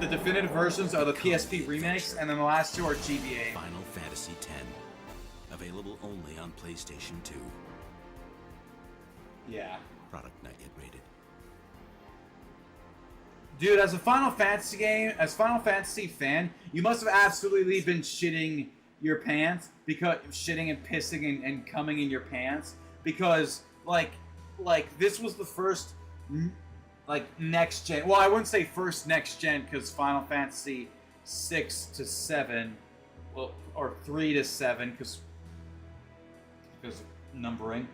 definitive versions are the PSP remakes, and then the last 2 are GBA. Final Fantasy X, available only on PlayStation 2. Yeah. Product not yet rated. Dude, as a Final Fantasy fan, you must have absolutely been shitting your pants, because shitting and pissing and coming in your pants, because like this was the first next gen. Well, I wouldn't say first next gen because Final Fantasy 6 to 7, well, or 3 to 7 because of numbering,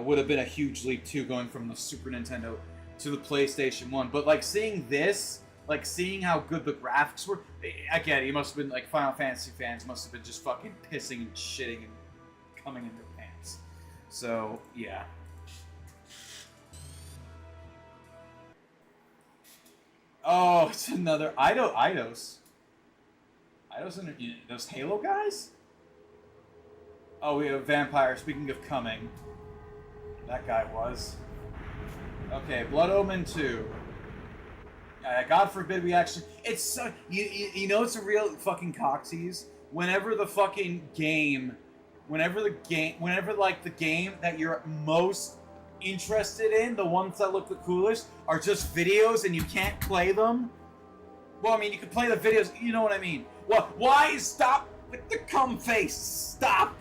would have been a huge leap too, going from the Super Nintendo to the PlayStation 1. But like seeing this, like seeing how good the graphics were, again, you must have been like Final Fantasy fans must have been just fucking pissing and shitting and coming in their pants. So yeah. Oh, it's another Eidos. Eidos and those Halo guys? Oh, we have Vampire. Speaking of coming. That guy was. Okay, Blood Omen 2. God forbid we actually... It's so... You know it's a real fucking cocktease? Whenever the fucking game... Whenever like the game that you're most interested in, the ones that look the coolest, are just videos and you can't play them. Well, I mean, you can play the videos, you know what I mean. Well, why stop with the cum face? Stop!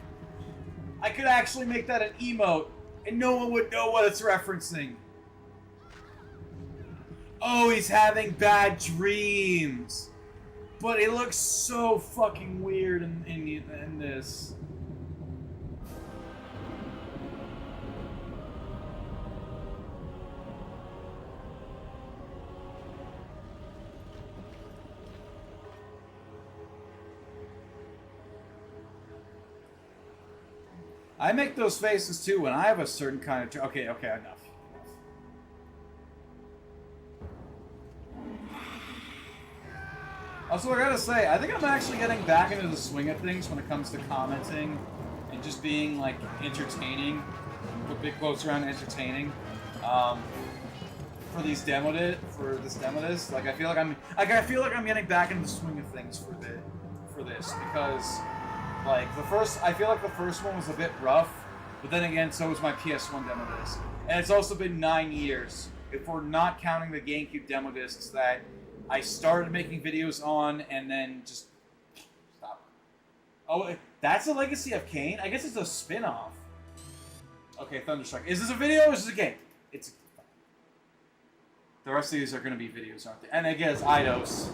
I could actually make that an emote, and no one would know what it's referencing. Oh, he's having bad dreams. But it looks so fucking weird in this. I make those faces too when I have a certain kind of... Okay, enough. Also, I gotta say, I think I'm actually getting back into the swing of things when it comes to commenting and just being, like, entertaining. Put big quotes around entertaining. For this demo disc. Like, I feel like I'm getting back into the swing of things for this because... Like, I feel like the first one was a bit rough, but then again, so was my PS1 demo disc. And it's also been 9 years, if we're not counting the GameCube demo discs that I started making videos on and then just stopped. Oh, that's a Legacy of Kain? I guess it's a spin-off. Okay, Thunderstruck. Is this a video or is this a game? It's... The rest of these are going to be videos, aren't they? And I guess Eidos.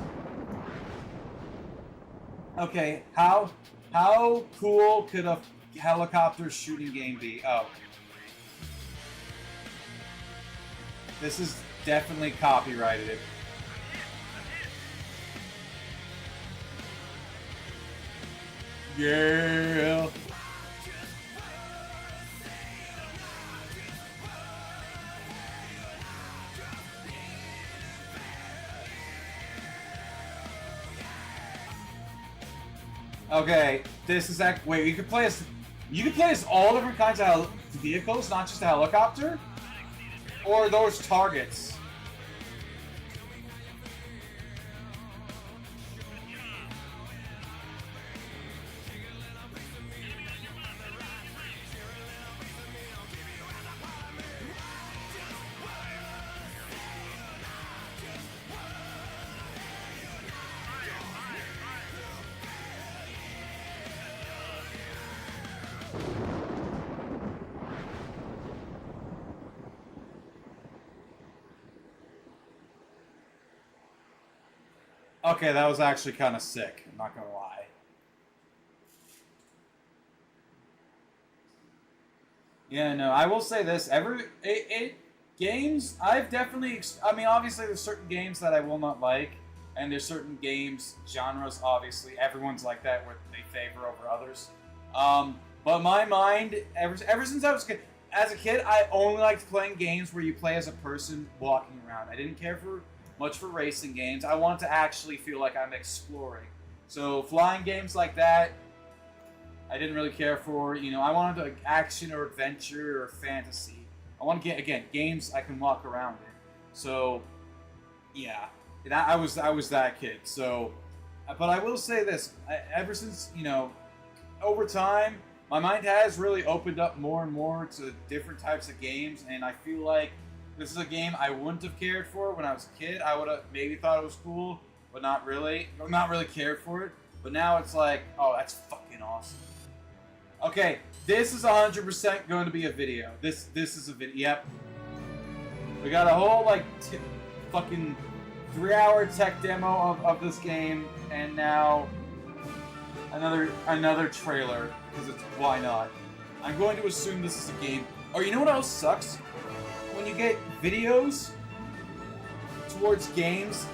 Okay, how cool could a helicopter shooting game be? Oh. This is definitely copyrighted. Yeah. Okay, this is wait, you can play as all different kinds of vehicles, not just a helicopter? Or those targets? Okay, that was actually kind of sick, I'm not gonna lie. Yeah, no, I will say this, games, I've definitely, I mean, obviously there's certain games that I will not like, and there's certain games, genres, obviously, everyone's like that, where they favor over others. But my mind, ever since I was a kid, as a kid, I only liked playing games where you play as a person walking around. I didn't care much for racing games. I want to actually feel like I'm exploring. So flying games like that, I didn't really care for. You know, I wanted like action or adventure or fantasy. I want to get, again, games I can walk around in. So, yeah, I was that kid. So, but I will say this: ever since, you know, over time, my mind has really opened up more and more to different types of games, and I feel like this is a game I wouldn't have cared for when I was a kid. I would have maybe thought it was cool, but not really. Not really cared for it. But now it's like, oh, that's fucking awesome. Okay, this is 100% going to be a video. This is a video. Yep. We got a whole like fucking 3-hour tech demo of this game, and now another trailer because it's why not? I'm going to assume this is a game. Oh, you know what else sucks? When you get videos towards games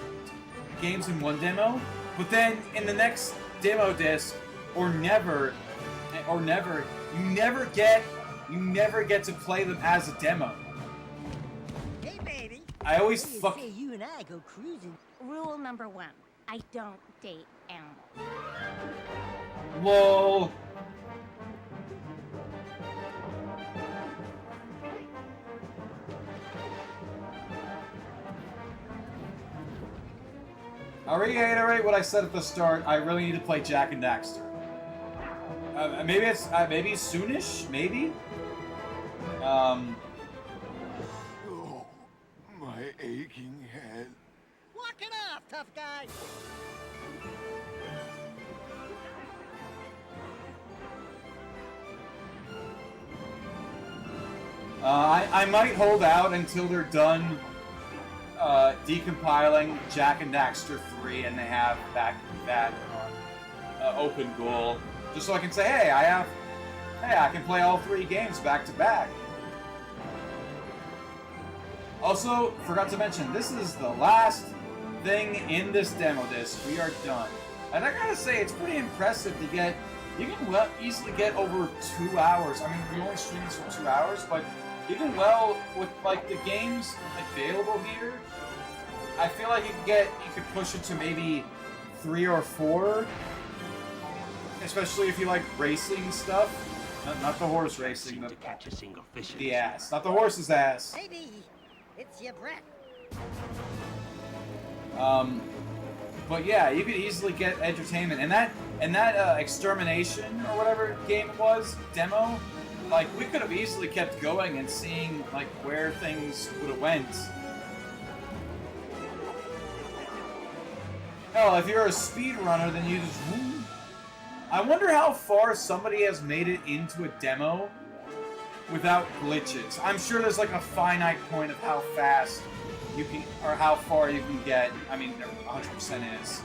in one demo, but then in the next demo disc, or never, you never get to play them as a demo. Hey, baby. I always What do you say you and I go cruising? Rule number 1. I don't date animals. Lol. I'll reiterate what I said at the start. I really need to play Jak and Daxter. Maybe it's maybe soonish, maybe. Oh, my aching head. Walk it off, tough guy. I might hold out until they're done decompiling Jak and Daxter 3 and they have that open goal, just so I can say, hey, I can play all 3 games back to back. Also, forgot to mention, this is the last thing in this demo disc. We are done, and I gotta say, it's pretty impressive to get. You can easily get over 2 hours. I mean, we only stream this for 2 hours, but even with like the games available here, I feel like you could push it to maybe 3 or 4, especially if you like racing stuff. Not the horse racing, the ass, not the horse's ass. Baby, it's your breath. But yeah, you could easily get entertainment, and that extermination or whatever game it was demo. Like, we could have easily kept going and seeing, like, where things would have went. Hell, if you're a speedrunner, then you just... Woo. I wonder how far somebody has made it into a demo without glitches. I'm sure there's, like, a finite point of how fast you can... or how far you can get. I mean, there 100% is.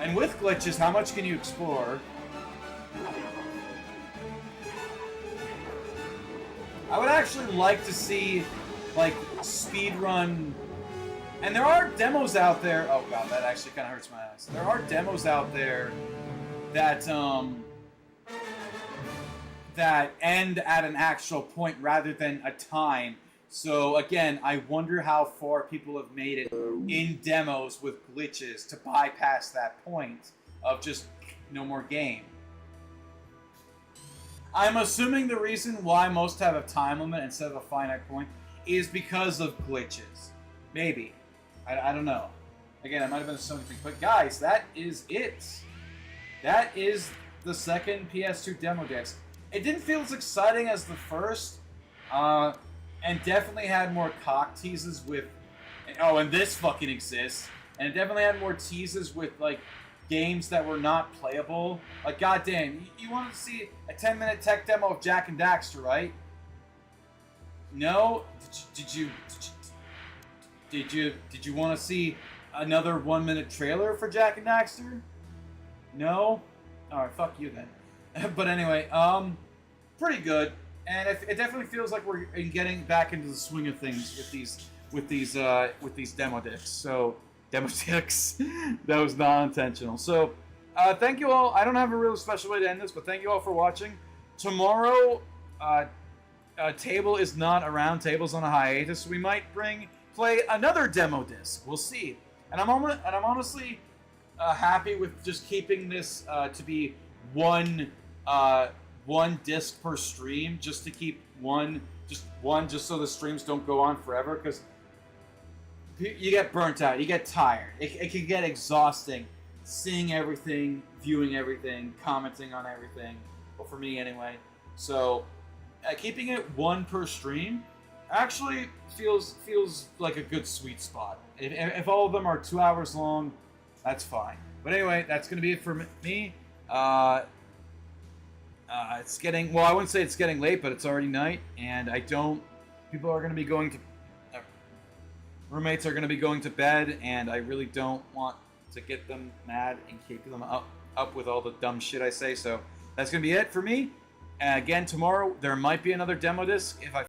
And with glitches, how much can you explore? I would actually like to see, like, speedrun... And there are demos out there... Oh, God, that actually kind of hurts my eyes. There are demos out there that, that end at an actual point rather than a time. So, again, I wonder how far people have made it in demos with glitches to bypass that point of just no more game. I'm assuming the reason why most have a time limit instead of a finite point is because of glitches. Maybe. I don't know. Again, I might have been assuming things. But guys, that is it. That is the second PS2 Demo Disc. It didn't feel as exciting as the first. And definitely had more cock teases with... Oh, and this fucking exists. And it definitely had more teases with, like, games that were not playable. Like, goddamn, you wanted to see a 10-minute tech demo of Jak and Daxter, right? No? Did you want to see another 1-minute trailer for Jak and Daxter? No? Alright, fuck you then. But anyway, pretty good. And it definitely feels like we're getting back into the swing of things with these demo discs. So, demo discs. That was non-intentional. So, thank you all. I don't have a real special way to end this, but thank you all for watching. Tomorrow, Table is not around. Table's on a hiatus. We might play another demo disc. We'll see. And I'm honestly happy with just keeping this to be one disc per stream, just to keep just so the streams don't go on forever, because you get burnt out, you get tired. It can get exhausting seeing everything, viewing everything, commenting on everything. Well, for me anyway. So keeping it 1 per stream actually feels like a good sweet spot. If all of them are 2 hours long, that's fine. But anyway, that's going to be it for me. It's getting, well, I wouldn't say it's getting late, but it's already night, and people are going to be going to, roommates are going to be going to bed, and I really don't want to get them mad and keep them up with all the dumb shit I say, so that's going to be it for me. Again, tomorrow, there might be another demo disc if I